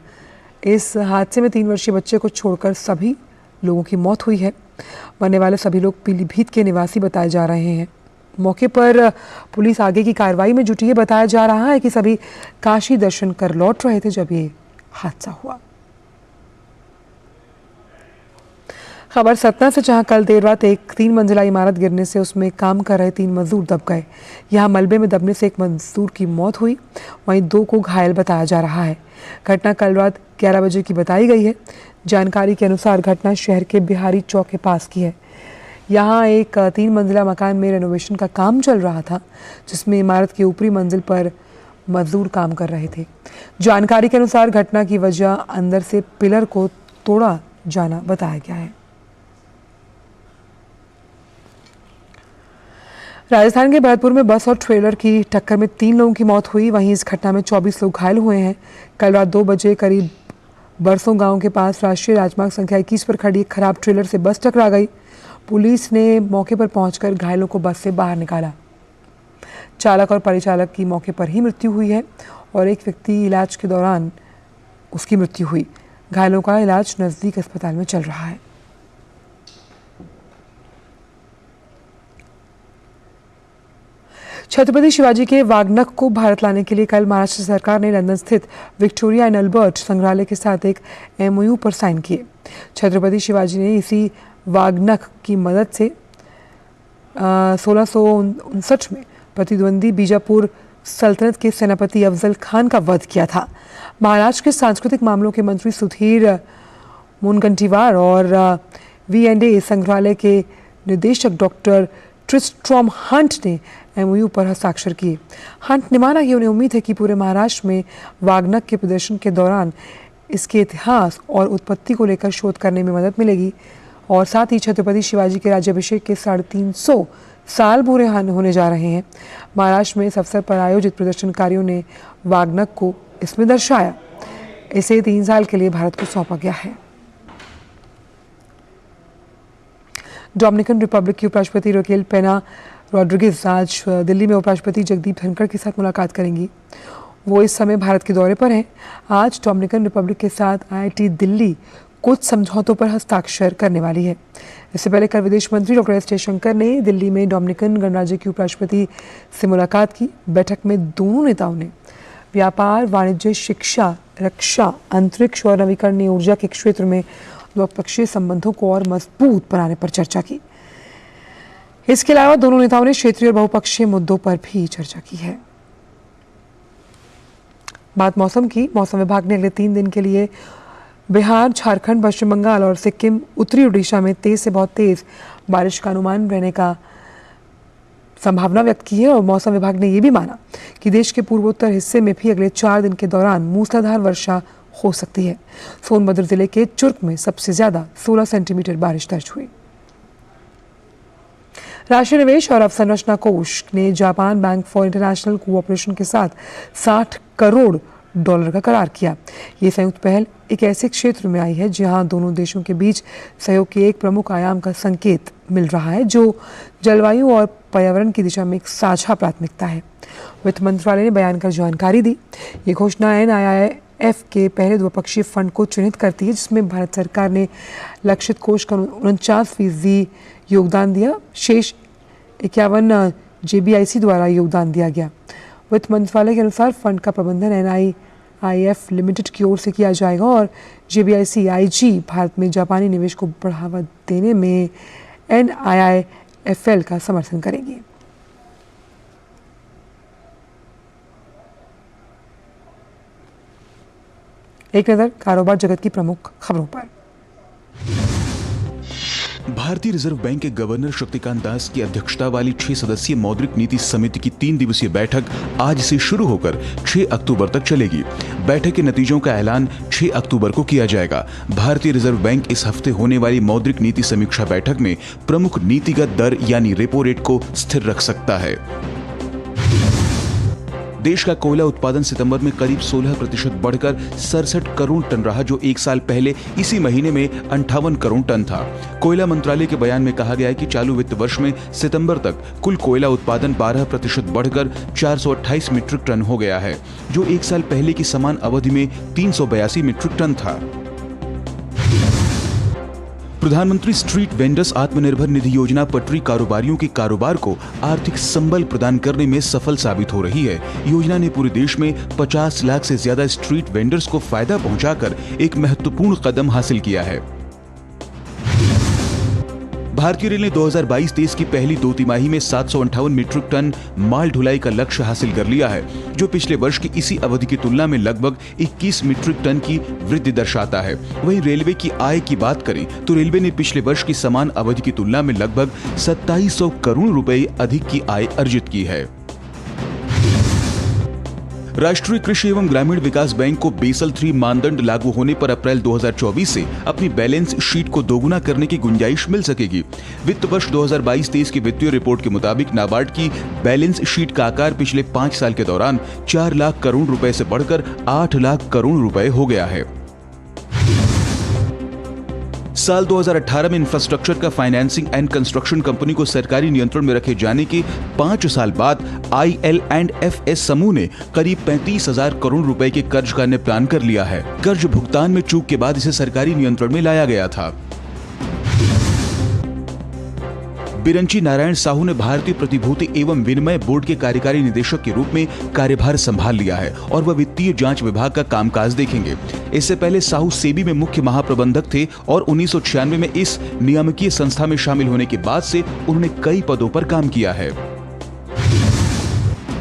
इस हादसे में 3 वर्षीय बच्चे को छोड़कर सभी लोगों की मौत हुई है। मरने वाले सभी लोग पीलीभीत के निवासी बताए जा रहे हैं। मौके पर पुलिस आगे की कार्रवाई में जुटी है। बताया जा रहा है कि सभी काशी दर्शन कर लौट रहे थे जब ये हादसा हुआ। खबर सतना से, जहां कल देर रात एक 3 मंजिला इमारत गिरने से उसमें काम कर रहे 3 मजदूर दब गए। यहां मलबे में दबने से एक मजदूर की मौत हुई, वहीं 2 को घायल बताया जा रहा है। घटना कल रात 11 बजे की बताई गई है। जानकारी के अनुसार घटना शहर के बिहारी चौक के पास की है। यहाँ एक 3 मंजिला मकान में रेनोवेशन का काम चल रहा था, जिसमें इमारत की ऊपरी मंजिल पर मजदूर काम कर रहे थे। जानकारी के अनुसार घटना की वजह अंदर से पिलर को तोड़ा जाना बताया गया है। राजस्थान के भरतपुर में बस और ट्रेलर की टक्कर में 3 लोगों की मौत हुई। वहीं इस घटना में 24 लोग घायल हुए हैं। कल रात 2 बजे करीब बरसों गांव के पास राष्ट्रीय राजमार्ग संख्या 21 पर खड़ी एक खराब ट्रेलर से बस टकरा गई। पुलिस ने मौके पर पहुंचकर घायलों को बस से बाहर निकाला। चालक और परिचालक की मौके पर ही मृत्यु हुई है और एक व्यक्ति इलाज के दौरान उसकी मृत्यु हुई। घायलों का इलाज नजदीक अस्पताल में चल रहा है। छत्रपति शिवाजी के वाग्नख को भारत लाने के लिए कल महाराष्ट्र सरकार ने लंदन स्थित विक्टोरिया एंड अल्बर्ट संग्रहालय के साथ एक MOU पर साइन किए। छत्रपति शिवाजी ने इसी वाग्नख की मदद से 1659 में प्रतिद्वंदी बीजापुर सल्तनत के सेनापति अफजल खान का वध किया था। महाराष्ट्र के सांस्कृतिक मामलों के मंत्री सुधीर मुनगंटीवार और V&A संग्रहालय के निदेशक डॉक्टर ट्रिस्ट्रॉम हंट ने MOU पर हस्ताक्षर किए। हंट ने माना कि उन्हें उम्मीद है कि पूरे महाराष्ट्र में वाग्नक के प्रदर्शन के दौरान इसके इतिहास और उत्पत्ति को लेकर शोध करने में मदद मिलेगी और साथ ही छत्रपति शिवाजी के राज्याभिषेक के 350 साल पूरे होने जा रहे हैं। महाराष्ट्र में इस अवसर पर आयोजित प्रदर्शनकारियों ने वाग्नक को इसमें दर्शाया। इसे 3 साल के लिए भारत को सौंपा गया है। डोमिनिकन रिपब्लिक की उपराष्ट्रपति राकेल पेना रॉड्रिगेज आज दिल्ली में उपराष्ट्रपति जगदीप धनखड़ के साथ मुलाकात करेंगी। वो इस समय भारत के दौरे पर हैं। आज डोमिनिकन रिपब्लिक के साथ IIT दिल्ली कुछ समझौतों पर हस्ताक्षर करने वाली है। इससे पहले कल विदेश मंत्री डॉक्टर एस जयशंकर ने दिल्ली में डोमिनिकन गणराज्य की उपराष्ट्रपति से मुलाकात की। बैठक में दोनों नेताओं ने व्यापार, वाणिज्य, शिक्षा, रक्षा, अंतरिक्ष और नवीकरणीय ऊर्जा के क्षेत्र में द्विपक्षीय संबंधों को और मजबूत बनाने पर चर्चा की। इसके अलावा दोनों नेताओं ने क्षेत्रीय और बहुपक्षीय मुद्दों पर भी चर्चा की है। बात मौसम की। मौसम विभाग ने अगले 3 दिन के लिए बिहार, झारखंड, पश्चिम बंगाल और सिक्किम, उत्तरी उड़ीसा में तेज से बहुत तेज बारिश का अनुमान रहने का संभावना व्यक्त की है और मौसम विभाग ने यह भी माना कि देश के पूर्वोत्तर हिस्से में भी अगले 4 दिन के दौरान मूसलाधार वर्षा हो सकती है। सोनभद्र जिले के चुर्क में सबसे ज्यादा 16 सेंटीमीटर बारिश दर्ज हुई। राष्ट्रीय निवेश और अवसंरचना कोष ने Japan bank for international cooperation के साथ $60 करोड़ का करार किया। ये संयुक्त पहल एक ऐसे क्षेत्र में आई है जहां दोनों देशों के बीच सहयोग के एक प्रमुख आयाम का संकेत मिल रहा है, जो जलवायु और पर्यावरण की दिशा में एक साझा प्राथमिकता है। वित्त मंत्रालय ने बयान कर जानकारी दी। ये घोषणा NIIF के पहले द्विपक्षीय फंड को चिन्हित करती है, जिसमें भारत सरकार ने लक्षित कोष का 49% योगदान दिया। शेष 51 JBIC द्वारा योगदान दिया गया। वित्त मंत्रालय के अनुसार फंड का प्रबंधन NIIF लिमिटेड की ओर से किया जाएगा और JBIC IG भारत में जापानी निवेश को बढ़ावा देने में NIIFL का समर्थन करेगी। एक नजर कारोबार जगत की प्रमुख खबरों पर। भारतीय रिजर्व बैंक के गवर्नर शक्तिकांत दास की अध्यक्षता वाली 6 सदस्यीय मौद्रिक नीति समिति की 3 दिवसीय बैठक आज से शुरू होकर 6 अक्टूबर तक चलेगी। बैठक के नतीजों का ऐलान 6 अक्टूबर को किया जाएगा। भारतीय रिजर्व बैंक इस हफ्ते होने वाली मौद्रिक नीति समीक्षा बैठक में प्रमुख नीतिगत दर यानी रेपो रेट को स्थिर रख सकता है। देश का कोयला उत्पादन सितंबर में करीब 16% बढ़कर 67 करोड़ टन रहा, जो 1 साल पहले इसी महीने में 58 करोड़ टन था। कोयला मंत्रालय के बयान में कहा गया है कि चालू वित्त वर्ष में सितंबर तक कुल कोयला उत्पादन 12% बढ़कर 428 मीट्रिक टन हो गया है, जो 1 साल पहले की समान अवधि में 382 मीट्रिक टन था। प्रधानमंत्री स्ट्रीट वेंडर्स आत्मनिर्भर निधि योजना पटरी कारोबारियों के कारोबार को आर्थिक संबल प्रदान करने में सफल साबित हो रही है। योजना ने पूरे देश में 50 लाख से ज्यादा स्ट्रीट वेंडर्स को फायदा पहुंचाकर एक महत्वपूर्ण कदम हासिल किया है। भारतीय रेल ने 2022-23 की पहली 2 तिमाही में 758 मीट्रिक टन माल ढुलाई का लक्ष्य हासिल कर लिया है, जो पिछले वर्ष की इसी अवधि की तुलना में लगभग 21 मीट्रिक टन की वृद्धि दर्शाता है। वहीं रेलवे की आय की बात करें तो रेलवे ने पिछले वर्ष की समान अवधि की तुलना में लगभग 2700 करोड़ रुपए अधिक की आय अर्जित की है। राष्ट्रीय कृषि एवं ग्रामीण विकास बैंक को बेसल 3 मानदंड लागू होने पर अप्रैल 2024 से अपनी बैलेंस शीट को दोगुना करने की गुंजाइश मिल सकेगी। वित्त वर्ष 2022-23 की वित्तीय रिपोर्ट के मुताबिक नाबार्ड की बैलेंस शीट का आकार पिछले 5 साल के दौरान 4 लाख करोड़ रुपए से बढ़कर 8 लाख करोड़ रुपए हो गया है। साल 2018 में इंफ्रास्ट्रक्चर का फाइनेंसिंग एंड कंस्ट्रक्शन कंपनी को सरकारी नियंत्रण में रखे जाने के 5 साल बाद IL&FS समूह ने करीब 35,000 करोड़ रुपए के कर्ज का प्लान कर लिया है। कर्ज भुगतान में चूक के बाद इसे सरकारी नियंत्रण में लाया गया था। बिरंची नारायण साहू ने भारतीय प्रतिभूति एवं विनिमय बोर्ड के कार्यकारी निदेशक के रूप में कार्यभार संभाल लिया है और वह वित्तीय जांच विभाग का कामकाज देखेंगे। इससे पहले साहू सेबी में मुख्य महाप्रबंधक थे और 1996 में इस नियामकीय संस्था में शामिल होने के बाद से उन्होंने कई पदों पर काम किया है।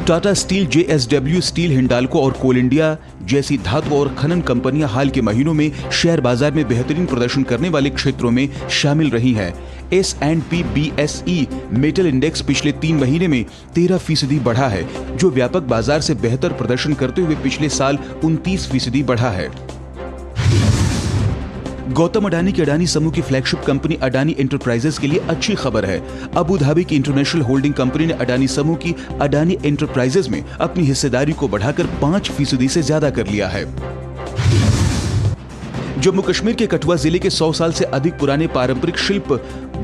Tata steel, JSW steel, Hindalco और कोल इंडिया जैसी धातु और खनन कंपनियां हाल के महीनों में शेयर बाजार में बेहतरीन प्रदर्शन करने वाले क्षेत्रों में शामिल रही हैं। S&P BSE मेटल इंडेक्स पिछले 3 महीने में 13% बढ़ा है, जो व्यापक बाजार से बेहतर प्रदर्शन करते हुए पिछले साल 29% बढ़ा है। गौतम अडानी की अडानी समूह की फ्लैगशिप कंपनी अडानी एंटरप्राइजेस के लिए अच्छी खबर है। अबू धाबी की इंटरनेशनल होल्डिंग कंपनी ने अडानी समूह की अडानी एंटरप्राइजेस में अपनी हिस्सेदारी को बढ़ाकर 5% से ज्यादा कर लिया है। जम्मू कश्मीर के कठुआ जिले के 100 साल से अधिक पुराने पारंपरिक शिल्प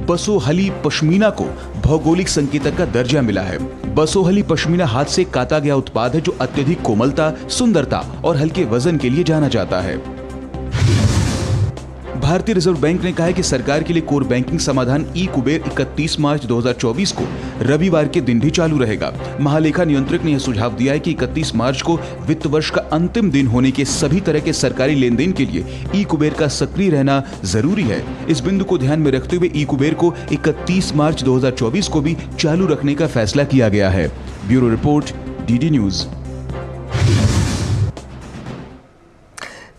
बसोहली पश्मीना को भौगोलिक संकेतक का दर्जा मिला है। बसोहली पश्मीना हाथ से काता गया उत्पाद है, जो अत्यधिक कोमलता, सुंदरता और हल्के वजन के लिए जाना जाता है। भारतीय रिजर्व बैंक ने कहा है कि सरकार के लिए कोर बैंकिंग समाधान ई-कुबेर 31 मार्च 2024 को रविवार के दिन भी चालू रहेगा। महालेखा नियंत्रक ने यह सुझाव दिया है कि 31 मार्च को वित्त वर्ष का अंतिम दिन होने के सभी तरह के सरकारी लेन देन के लिए ई-कुबेर का सक्रिय रहना जरूरी है। इस बिंदु को ध्यान में रखते हुए ई-कुबेर को 31 मार्च 2024 को भी चालू रखने का फैसला किया गया है। Bureau report, DD news.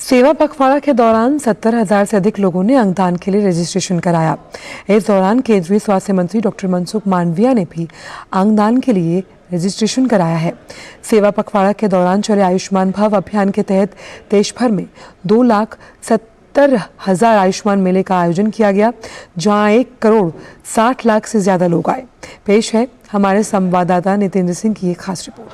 सेवा पखवाड़ा के दौरान 70,000 से अधिक लोगों ने अंगदान के लिए रजिस्ट्रेशन कराया। इस दौरान केंद्रीय स्वास्थ्य मंत्री डॉक्टर मनसुख मांडविया ने भी अंगदान के लिए रजिस्ट्रेशन कराया है। सेवा पखवाड़ा के दौरान चले आयुष्मान भव अभियान के तहत देश भर में 2,70,000 आयुष्मान मेले का आयोजन किया गया, जहां 1,60 लाख से ज्यादा लोग आए। पेश है हमारे संवाददाता नितेंद्र सिंह की एक खास रिपोर्ट।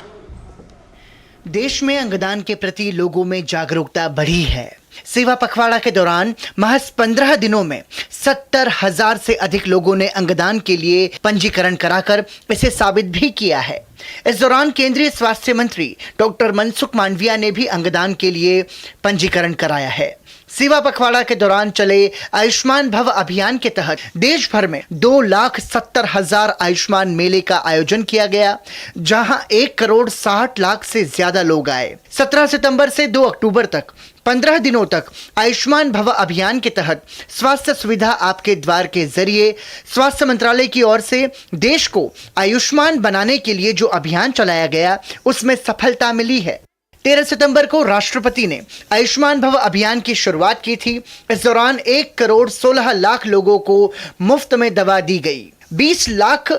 देश में अंगदान के प्रति लोगों में जागरूकता बढ़ी है। सेवा पखवाड़ा के दौरान महज 15 दिनों में 70,000 से अधिक लोगों ने अंगदान के लिए पंजीकरण कराकर इसे साबित भी किया है। इस दौरान केंद्रीय स्वास्थ्य मंत्री डॉक्टर मनसुख मांडविया ने भी अंगदान के लिए पंजीकरण कराया है। सेवा पखवाड़ा के दौरान चले आयुष्मान भव अभियान के तहत देश भर में 2,70,000 आयुष्मान मेले का आयोजन किया गया, जहां 1,60 लाख से ज्यादा लोग आए। 17 सितंबर से 2 अक्टूबर तक 15 दिनों तक आयुष्मान भव अभियान के तहत स्वास्थ्य सुविधा आपके द्वार के जरिए स्वास्थ्य मंत्रालय की ओर से देश को आयुष्मान बनाने के लिए जो अभियान चलाया गया, उसमें सफलता मिली है। 13 सितंबर को राष्ट्रपति ने आयुष्मान भव अभियान की शुरुआत की थी। इस दौरान 1,16,00,000 लोगों को मुफ्त में दवा दी गई, 20 लाख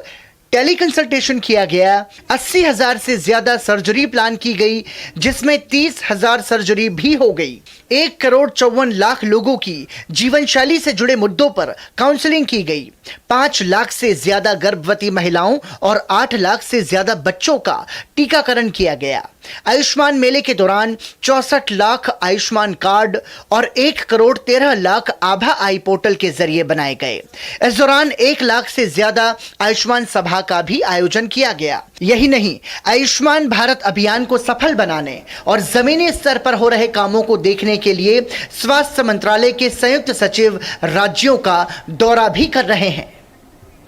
टेली कंसल्टेशन किया गया, 80,000 से ज्यादा सर्जरी प्लान की गई, जिसमें 30,000 सर्जरी भी हो गई। 1,54,00,000 लोगों की जीवन शैली से जुड़े मुद्दों पर काउंसलिंग की गई। 5 लाख से ज्यादा गर्भवती महिलाओं और 8 लाख से ज्यादा बच्चों का टीकाकरण किया गया। आयुष्मान मेले के दौरान 64 लाख आयुष्मान कार्ड और 1,13,00,000 आभा आई पोर्टल के जरिए बनाए गए। इस दौरान 1 लाख से ज्यादा आयुष्मान सभा का भी आयोजन किया गया। यही नहीं, आयुष्मान भारत अभियान को सफल बनाने और जमीनी स्तर पर हो रहे कामों को देखने के लिए स्वास्थ्य मंत्रालय के संयुक्त सचिव राज्यों का दौरा भी कर रहे हैं।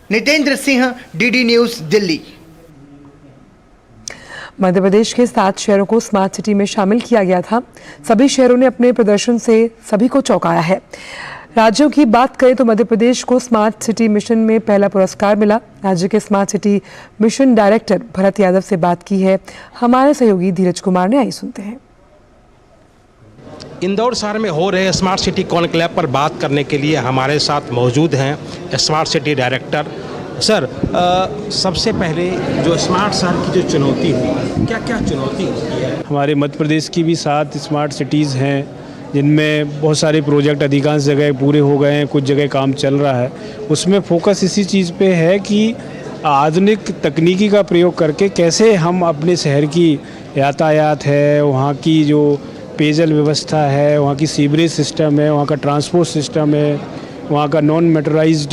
Nitendra Singh, DD news, Delhi. मध्य प्रदेश के 7 शहरों को स्मार्ट सिटी में शामिल किया गया था। सभी शहरों ने अपने प्रदर्शन से सभी को चौंकाया है। राज्यों की बात करें तो मध्य प्रदेश को स्मार्ट सिटी मिशन में पहला पुरस्कार मिला। राज्य के smart city mission director Bharat Yadav से बात की है हमारे सहयोगी धीरज कुमार ने। आइए सुनते हैं। इंदौर शहर में हो रहे स्मार्ट सिटी कॉन्क्लेव पर बात करने के लिए हमारे साथ मौजूद हैं स्मार्ट सिटी डायरेक्टर। सर, सबसे पहले जो स्मार्ट शहर की जो चुनौती है, क्या क्या चुनौती होती है? हमारे मध्य प्रदेश की भी 7 स्मार्ट सिटीज़ हैं, जिनमें बहुत सारे प्रोजेक्ट अधिकांश जगह पूरे हो गए हैं, कुछ जगह काम चल रहा है। उसमें फोकस इसी चीज़ पे है कि आधुनिक तकनीकी का प्रयोग करके कैसे हम अपने शहर की यातायात है, वहाँ की जो पेयजल व्यवस्था है, वहाँ की सीवरेज सिस्टम है, वहाँ का ट्रांसपोर्ट सिस्टम है, वहाँ का नॉन मेट्रोराइज्ड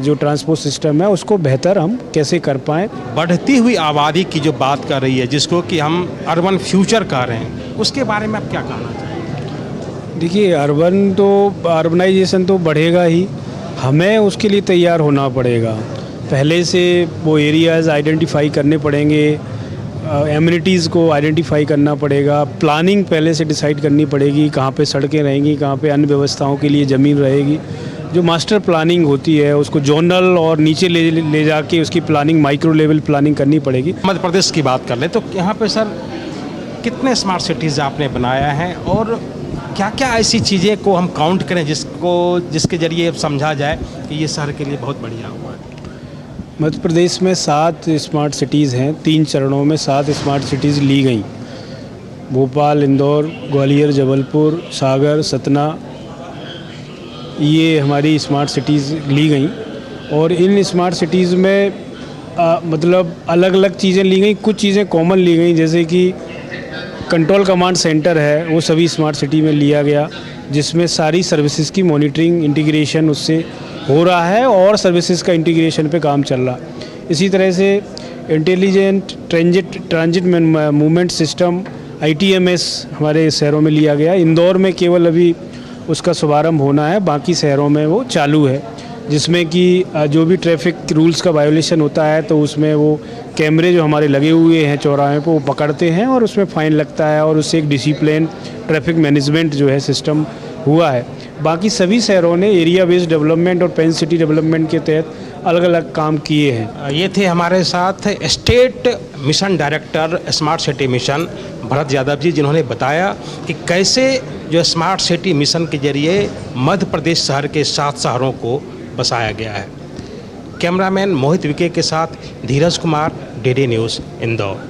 जो ट्रांसपोर्ट सिस्टम है, उसको बेहतर हम कैसे कर पाएँ। बढ़ती हुई आबादी की जो बात कर रही है, जिसको कि हम अर्बन फ्यूचर कह रहे हैं, उसके बारे में आप क्या कहना चाहेंगे? देखिए, अर्बनाइजेशन तो बढ़ेगा ही, हमें उसके लिए तैयार होना पड़ेगा। पहले से वो एरियाज़ आइडेंटिफाई करने पड़ेंगे, एमिनिटीज़ को आइडेंटिफाई करना पड़ेगा, प्लानिंग पहले से डिसाइड करनी पड़ेगी, कहाँ पे सड़कें रहेंगी, कहाँ पे अन्य व्यवस्थाओं के लिए ज़मीन रहेगी। जो मास्टर प्लानिंग होती है उसको जोनल और नीचे ले जाके उसकी प्लानिंग माइक्रो लेवल प्लानिंग करनी पड़ेगी। मध्य प्रदेश की बात कर ले तो यहाँ पे सर कितने स्मार्ट सिटीज़ आपने बनाया है और क्या क्या ऐसी चीज़ें को हम काउंट करें जिसके जरिए समझा जाए कि ये शहर के लिए बहुत बढ़िया हुआ है। मध्य प्रदेश में 7 स्मार्ट सिटीज़ हैं, 3 चरणों में 7 स्मार्ट सिटीज़ ली गई। भोपाल, इंदौर, ग्वालियर, जबलपुर, सागर, सतना, ये हमारी स्मार्ट सिटीज़ ली गई। और इन स्मार्ट सिटीज़ में मतलब अलग अलग चीज़ें ली गई, कुछ चीज़ें कॉमन ली गई, जैसे कि कंट्रोल कमांड सेंटर है वो सभी स्मार्ट सिटी में लिया गया, जिसमें सारी सर्विसेज की मॉनिटरिंग इंटीग्रेशन उससे हो रहा है और सर्विसेज का इंटीग्रेशन पे काम चल रहा है। इसी तरह से intelligent transit movement system ITMS हमारे शहरों में लिया गया। इंदौर में केवल अभी उसका शुभारंभ होना है, बाकी शहरों में वो चालू है, जिसमें कि जो भी ट्रैफिक रूल्स का वायोलेशन होता है तो उसमें वो कैमरे जो हमारे लगे हुए हैं चौराहे पे वो पकड़ते हैं और उसमें फ़ाइन लगता है और उससे एक डिसिप्लिन ट्रैफिक मैनेजमेंट जो है सिस्टम हुआ है। बाकी सभी शहरों ने एरिया बेस्ड डेवलपमेंट और पेन सिटी डेवलपमेंट के तहत अलग अलग काम किए हैं। ये थे हमारे साथ state mission director smart city mission Bharat Yadav ji, जिन्होंने बताया कि कैसे जो स्मार्ट सिटी मिशन के जरिए मध्य प्रदेश शहर के 7 शहरों को बसाया गया है। कैमरामैन मोहित विके के साथ धीरज कुमार, DD न्यूज़, इंदौर।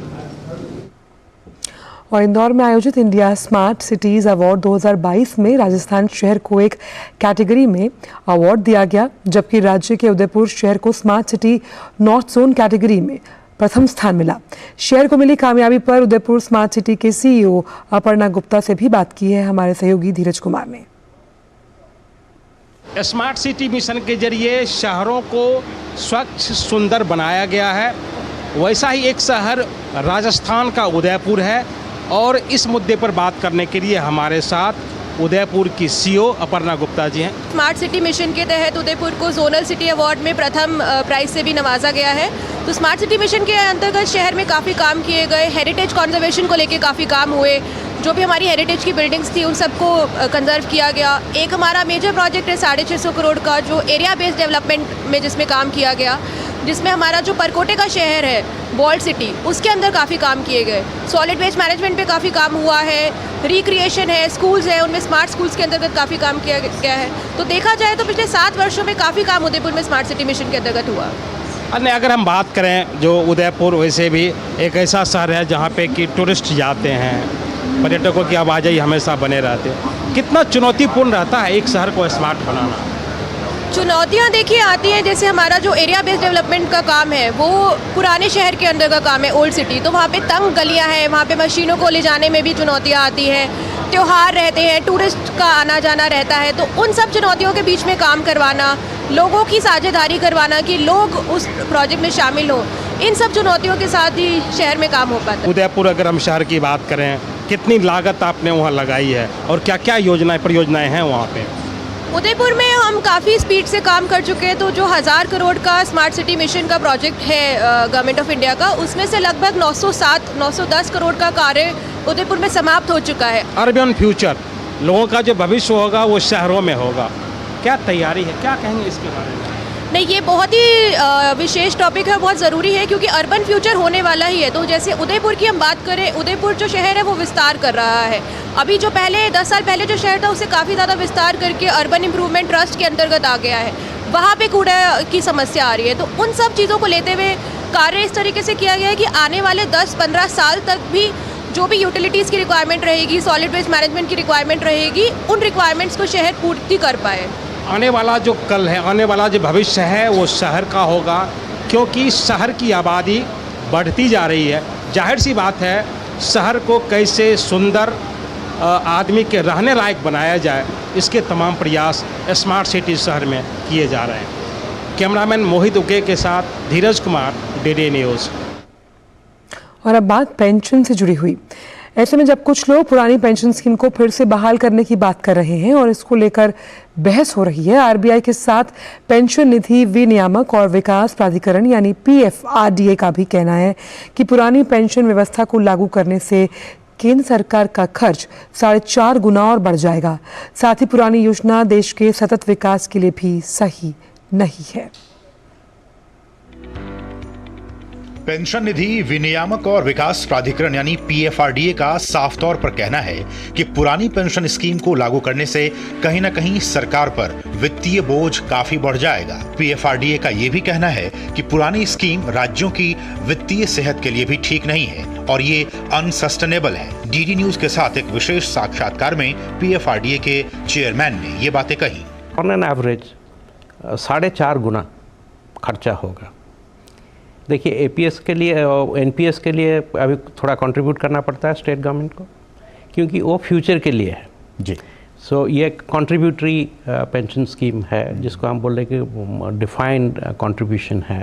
और इंदौर में आयोजित इंडिया स्मार्ट सिटीज़ अवार्ड 2022 में राजस्थान शहर को एक कैटेगरी में अवार्ड दिया गया, जबकि राज्य के उदयपुर शहर को smart city north zone category में प्रथम स्थान मिला। शहर को मिली कामयाबी पर उदयपुर स्मार्ट सिटी के CEO अपर्णा गुप्ता से भी बात की है हमारे सहयोगी धीरज कुमार ने। स्मार्ट सिटी मिशन के जरिए शहरों को स्वच्छ सुंदर बनाया गया है। वैसा ही एक शहर राजस्थान का उदयपुर है और इस मुद्दे पर बात करने के लिए हमारे साथ उदयपुर की CEO अपर्णा गुप्ता जी हैं। स्मार्ट सिटी मिशन के तहत उदयपुर को जोनल सिटी अवार्ड में प्रथम प्राइज से भी नवाजा गया है। तो स्मार्ट सिटी मिशन के अंतर्गत शहर में काफ़ी काम किए गए, हेरिटेज कॉन्जर्वेशन को लेके काफ़ी काम हुए, जो भी हमारी हेरिटेज की बिल्डिंग्स थी उन सबको कंजर्व किया गया। एक हमारा मेजर प्रोजेक्ट है 650 करोड़ का, जो एरिया बेस्ड डेवलपमेंट में जिसमें काम किया गया, जिसमें हमारा जो परकोटे का शहर है वॉल्ड सिटी, उसके अंदर काफ़ी काम किए गए। सॉलिड वेस्ट मैनेजमेंट पे काफ़ी काम हुआ है, रिक्रिएशन है, स्कूल्स हैं, उनमें स्मार्ट स्कूल्स के अंतर्गत काफ़ी काम किया गया है। तो देखा जाए तो पिछले 7 वर्षों में काफ़ी काम उदयपुर में स्मार्ट सिटी मिशन के अंतर्गत हुआ। अन्य अगर हम बात करें, जो उदयपुर वैसे भी एक ऐसा शहर है जहाँ पे कि टूरिस्ट जाते हैं, पर्यटकों की आवाजाही हमेशा बने रहते हैं। कितना चुनौतीपूर्ण रहता है एक शहर को स्मार्ट बनाना? चुनौतियाँ देखिए आती हैं, जैसे हमारा जो एरिया बेस्ड डेवलपमेंट का काम है वो पुराने शहर के अंदर का काम है, ओल्ड सिटी। तो वहाँ पे तंग गलियाँ हैं, वहाँ पे मशीनों को ले जाने में भी चुनौतियाँ आती हैं, त्योहार रहते हैं, टूरिस्ट का आना जाना रहता है। तो उन सब चुनौतियों के बीच में काम करवाना, लोगों की साझेदारी करवाना कि लोग उस प्रोजेक्ट में शामिल हों, इन सब चुनौतियों के साथ ही शहर में काम हो पाता है। उदयपुर अगर हम शहर की बात करें, कितनी लागत आपने वहाँ लगाई है और क्या क्या परियोजनाएं हैं वहाँ पे? उदयपुर में हम काफ़ी स्पीड से काम कर चुके हैं। तो जो 1000 करोड़ का स्मार्ट सिटी मिशन का प्रोजेक्ट है गवर्नमेंट ऑफ इंडिया का, उसमें से लगभग 910 करोड़ का कार्य उदयपुर में समाप्त हो चुका है। अर्बन फ्यूचर, लोगों का जो भविष्य होगा वो शहरों में होगा, क्या तैयारी है, क्या कहेंगे इसके बारे में? नहीं, ये बहुत ही विशेष टॉपिक है, बहुत ज़रूरी है, क्योंकि अर्बन फ्यूचर होने वाला ही है। तो जैसे उदयपुर की हम बात करें, उदयपुर जो शहर है वो विस्तार कर रहा है। अभी जो पहले 10 साल पहले जो शहर था उसे काफ़ी ज़्यादा विस्तार करके अर्बन इम्प्रूवमेंट ट्रस्ट के अंतर्गत आ गया है। वहाँ पे कूड़ा की समस्या आ रही है। तो उन सब चीज़ों को लेते हुए कार्य इस तरीके से किया गया है कि आने वाले 10-15 साल तक भी जो भी यूटिलिटीज़ की रिक्वायरमेंट रहेगी, सॉलिड वेस्ट मैनेजमेंट की रिक्वायरमेंट रहेगी, उन रिक्वायरमेंट्स को शहर पूर्ति कर पाए। आने वाला जो कल है, आने वाला जो भविष्य है वो शहर का होगा, क्योंकि शहर की आबादी बढ़ती जा रही है। जाहिर सी बात है, शहर को कैसे सुंदर आदमी के रहने लायक बनाया जाए, इसके तमाम प्रयास स्मार्ट सिटी शहर में किए जा रहे हैं। कैमरामैन मोहित उके के साथ धीरज कुमार, DD न्यूज़। और अब बात पेंशन से जुड़ी हुई। ऐसे में जब कुछ लोग पुरानी पेंशन स्कीम को फिर से बहाल करने की बात कर रहे हैं और इसको लेकर बहस हो रही है, RBI के साथ पेंशन निधि विनियामक और विकास प्राधिकरण यानी PFRDA का भी कहना है कि पुरानी पेंशन व्यवस्था को लागू करने से केंद्र सरकार का खर्च 4.5 गुना और बढ़ जाएगा। साथ ही पुरानी योजना देश के सतत विकास के लिए भी सही नहीं है। पेंशन निधि विनियामक और विकास प्राधिकरण यानी PFRDA का साफ तौर पर कहना है कि पुरानी पेंशन स्कीम को लागू करने से कहीं न कहीं सरकार पर वित्तीय बोझ काफी बढ़ जाएगा। PFRDA का ये भी कहना है कि पुरानी स्कीम राज्यों की वित्तीय सेहत के लिए भी ठीक नहीं है और ये अनसस्टेनेबल है। DD न्यूज के साथ एक विशेष साक्षात्कार में PFRDA के चेयरमैन ने ये बातें कही। ऑन एन एवरेज 4.5 गुना खर्चा होगा। देखिए APS के लिए और NPS के लिए अभी थोड़ा कंट्रीब्यूट करना पड़ता है स्टेट गवर्नमेंट को, क्योंकि वो फ्यूचर के लिए है जी। सो ये कंट्रीब्यूटरी पेंशन स्कीम है जिसको हम बोल रहे कि डिफाइंड कंट्रीब्यूशन है।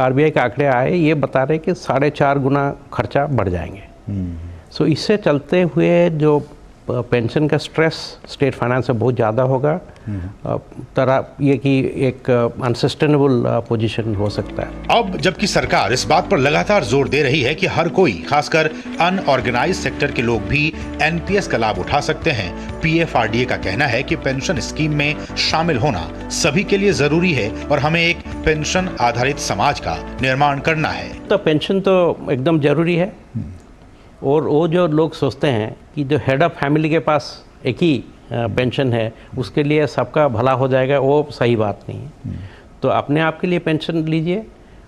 RBI के आंकड़े आए, ये बता रहे कि 4.5 गुना खर्चा बढ़ जाएंगे। सो इससे चलते हुए जो पेंशन का स्ट्रेस स्टेट फाइनेंस में बहुत ज़्यादा होगा। तरह ये कि एक अनसस्टेनेबल पोजीशन हो सकता है। अब जबकि सरकार इस बात पर लगातार जोर दे रही है कि हर कोई, खासकर अनऑर्गेनाइज सेक्टर के लोग भी NPS का लाभ उठा सकते हैं, PFRDA का कहना है कि पेंशन स्कीम में शामिल होना सभी के लिए जरूरी है और हमें एक पेंशन आधारित समाज का निर्माण करना है। तो पेंशन तो एकदम जरूरी है और वो जो लोग सोचते हैं कि जो हेड ऑफ फैमिली के पास एक ही पेंशन है उसके लिए सबका भला हो जाएगा, वो सही बात नहीं है। तो अपने आप के लिए पेंशन लीजिए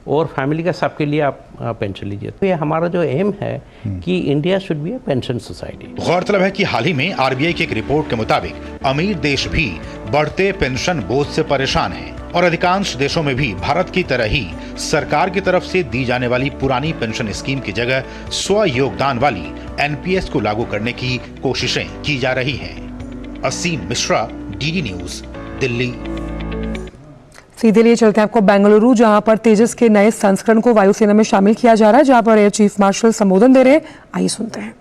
और फैमिली का सबके लिए आप पेंशन लीजिए। तो ये हमारा जो एम है कि India should be A pension society. गौरतलब है कि हाल ही में RBI की एक रिपोर्ट के मुताबिक अमीर देश भी बढ़ते पेंशन बोझ से परेशान हैं और अधिकांश देशों में भी भारत की तरह ही सरकार की तरफ से दी जाने वाली पुरानी पेंशन स्कीम की जगह स्व योगदान वाली NPS को लागू करने की कोशिशें की जा रही हैं। असीम मिश्रा, DD न्यूज, दिल्ली। सीधे लिए चलते हैं आपको बेंगलुरु, जहां पर तेजस के नए संस्करण को वायुसेना में शामिल किया जा रहा है, जहां पर एयर चीफ मार्शल संबोधन दे रहे हैं। आइए सुनते हैं।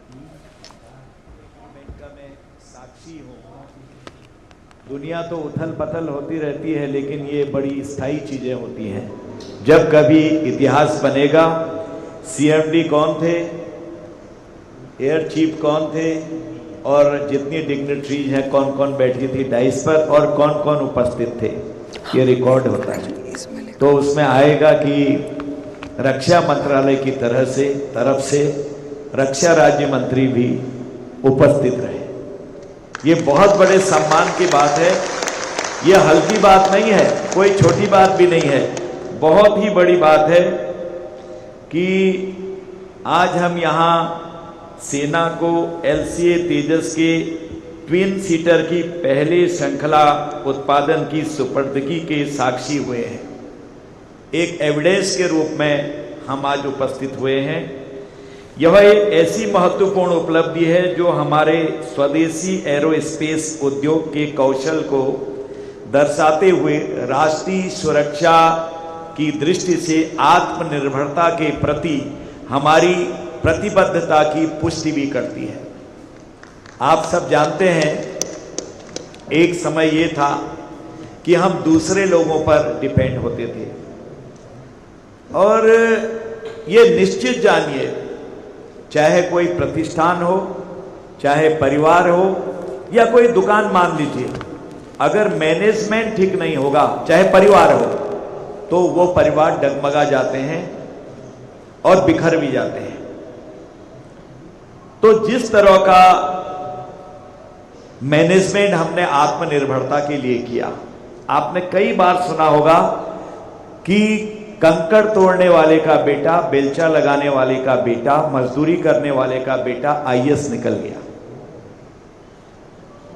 दुनिया तो उथल पथल होती रहती है, लेकिन ये बड़ी स्थायी चीजें होती हैं। जब कभी इतिहास बनेगा, CMD कौन थे, एयर चीफ कौन थे और जितनी डिग्निटरीज हैं कौन कौन बैठी थी डाइस पर और कौन कौन उपस्थित थे, ये रिकॉर्ड होता है। तो उसमें आएगा कि रक्षा मंत्रालय की तरफ से रक्षा राज्य मंत्री भी उपस्थित रहे। ये बहुत बड़े सम्मान की बात है, ये हल्की बात नहीं है, कोई छोटी बात भी नहीं है, बहुत ही बड़ी बात है कि आज हम यहाँ सेना को LCA तेजस के ट्विन सीटर की पहले श्रृंखला उत्पादन की सुपुर्दगी के साक्षी हुए हैं। एक एविडेंस के रूप में हम आज उपस्थित हुए हैं। यह एक ऐसी महत्वपूर्ण उपलब्धि है जो हमारे स्वदेशी एरोस्पेस उद्योग के कौशल को दर्शाते हुए राष्ट्रीय सुरक्षा की दृष्टि से आत्मनिर्भरता के प्रति हमारी प्रतिबद्धता की पुष्टि भी करती है। आप सब जानते हैं, एक समय ये था कि हम दूसरे लोगों पर डिपेंड होते थे और ये निश्चित जानिए, चाहे कोई प्रतिष्ठान हो, चाहे परिवार हो या कोई दुकान मान लीजिए, अगर मैनेजमेंट ठीक नहीं होगा, चाहे परिवार हो, तो वो परिवार डगमगा जाते हैं और बिखर भी जाते हैं। तो जिस तरह का मैनेजमेंट हमने आत्मनिर्भरता के लिए किया, आपने कई बार सुना होगा कि कंकड़ तोड़ने वाले का बेटा, बेलचा लगाने वाले का बेटा, मजदूरी करने वाले का बेटा IAS निकल गया।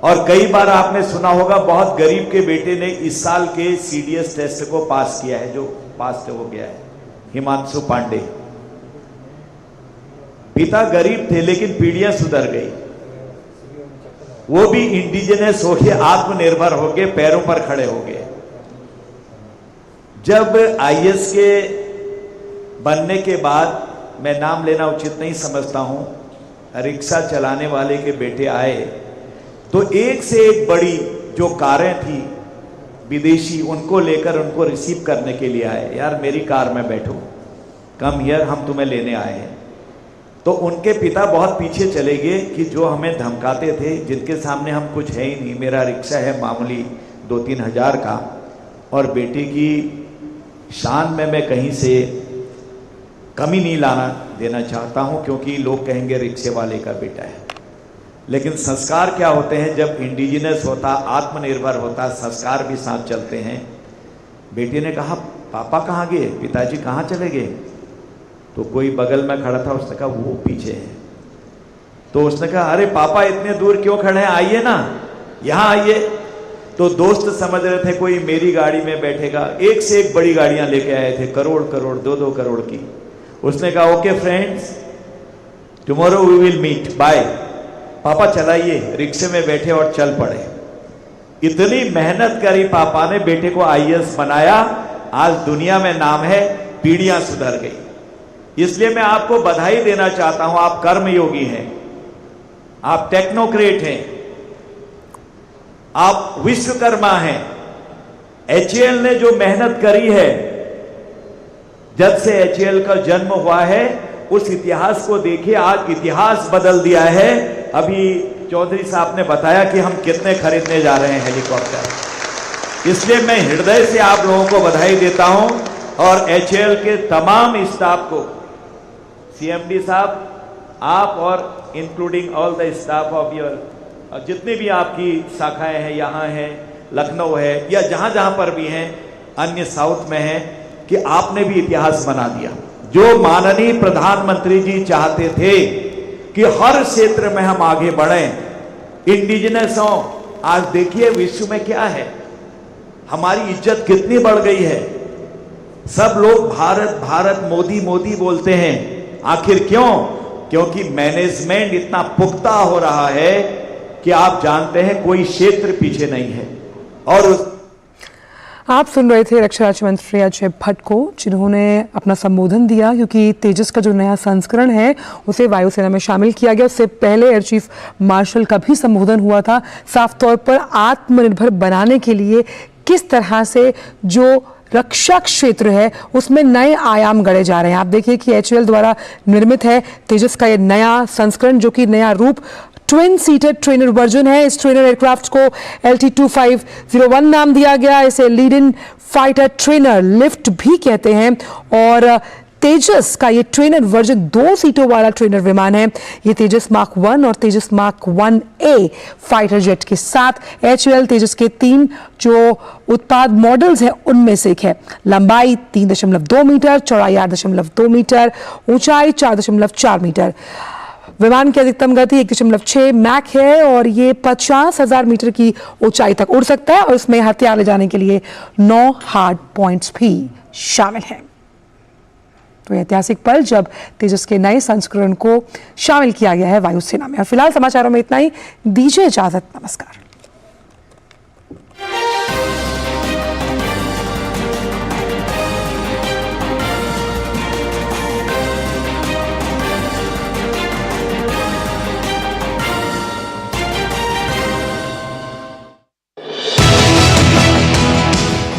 और कई बार आपने सुना होगा बहुत गरीब के बेटे ने इस साल के CDS टेस्ट को पास किया है, जो पास हो गया है, हिमांशु पांडे। पिता गरीब थे लेकिन पीढ़ियां सुधर गई, वो भी इंडिजिनस होके आत्मनिर्भर होके पैरों पर खड़े हो गए। जब IAS के बनने के बाद, मैं नाम लेना उचित नहीं समझता हूं, रिक्शा चलाने वाले के बेटे आए तो एक से एक बड़ी जो कारें थी विदेशी, उनको लेकर उनको रिसीव करने के लिए आए। यार मेरी कार में बैठो, कम हियर, हम तुम्हें लेने आए हैं। तो उनके पिता बहुत पीछे चले गए कि जो हमें धमकाते थे, जिनके सामने हम कुछ है ही नहीं, मेरा रिक्शा है मामूली 2-3 हज़ार का, और बेटी की शान में मैं कहीं से कमी नहीं लाना देना चाहता हूं, क्योंकि लोग कहेंगे रिक्शे वाले का बेटा है। लेकिन संस्कार क्या होते हैं जब इंडिजिनस होता, आत्मनिर्भर होता, संस्कार भी साथ चलते हैं। बेटी ने कहा पापा कहाँ गए, पिताजी कहाँ चले गए? तो कोई बगल में खड़ा था, उसने कहा वो पीछे है। तो उसने कहा अरे पापा इतने दूर क्यों खड़े हैं, आइए ना, यहाँ आइए। तो दोस्त समझ रहे थे कोई मेरी गाड़ी में बैठेगा, एक से एक बड़ी गाड़ियां लेके आए थे, करोड़ करोड़ 2-2 करोड़ की। उसने कहा okay friends, tomorrow we will meet, bye. पापा चलाइए, रिक्शे में बैठे और चल पड़े। इतनी मेहनत करी पापा ने, बेटे को IAS बनाया, आज दुनिया में नाम है, पीढ़ियां सुधर गई। इसलिए मैं आपको बधाई देना चाहता हूं, आप कर्मयोगी हैं, आप टेक्नोक्रेट हैं, आप विश्वकर्मा हैं। HAL ने जो मेहनत करी है, जब से HAL का जन्म हुआ है, उस इतिहास को देखिए, आज इतिहास बदल दिया है। अभी चौधरी साहब ने बताया कि हम कितने खरीदने जा रहे हैं हेलीकॉप्टर। इसलिए मैं हृदय से आप लोगों को बधाई देता हूं, और HAL के तमाम स्टाफ को, CMD साहब, आप और including all the staff of your, जितनी भी आपकी शाखाएं हैं, यहाँ हैं, लखनऊ है, या जहां जहां पर भी हैं, अन्य साउथ में हैं, कि आपने भी इतिहास बना दिया। जो माननीय प्रधानमंत्री जी चाहते थे कि हर क्षेत्र में हम आगे बढ़ें, इंडिजिनस हों, आज देखिए विश्व में क्या है, हमारी इज्जत कितनी बढ़ गई है। सब लोग भारत भारत मोदी मोदी बोलते हैं, आखिर क्यों? क्योंकि मैनेजमेंट इतना पुख्ता हो रहा है कि आप जानते हैं कोई क्षेत्र पीछे नहीं है। और आप सुन रहे थे रक्षा राज्य मंत्री अजय भट्ट को, जिन्होंने अपना संबोधन दिया, क्योंकि तेजस का जो नया संस्करण है उसे वायुसेना में शामिल किया गया। उससे पहले एयर चीफ मार्शल का भी संबोधन हुआ था, साफ तौर पर आत्मनिर्भर बनाने के लिए किस तरह से जो रक्षा क्षेत्र है उसमें नए आयाम गढ़े जा रहे हैं। आप देखिए कि HAL द्वारा निर्मित है तेजस का ये नया संस्करण, जो कि नया रूप ट्विन सीटेड ट्रेनर वर्जन है। इस ट्रेनर एयरक्राफ्ट को LT-2501 नाम दिया गया। इसे lead in fighter trainer lift भी कहते हैं, और तेजस का ये ट्रेनर वर्जन 2 सीटों वाला ट्रेनर विमान है। ये तेजस मार्क 1 और तेजस मार्क 1A फाइटर जेट के साथ HAL तेजस के 3 जो उत्पाद मॉडल्स हैं उनमें से एक है। लंबाई 3.2 मीटर, चौड़ाई 8.2 मीटर, ऊंचाई 4.4 मीटर। विमान की अधिकतम गति 1.6 मैक है, और ये 50,000 मीटर की ऊंचाई तक उड़ सकता है, और इसमें हथियार ले जाने के लिए 9 हार्ड पॉइंट्स भी शामिल हैं। तो ऐतिहासिक पल जब तेजस के नए संस्करण को शामिल किया गया है वायुसेना में। और फिलहाल समाचारों में इतना ही, दीजिए इजाजत, नमस्कार।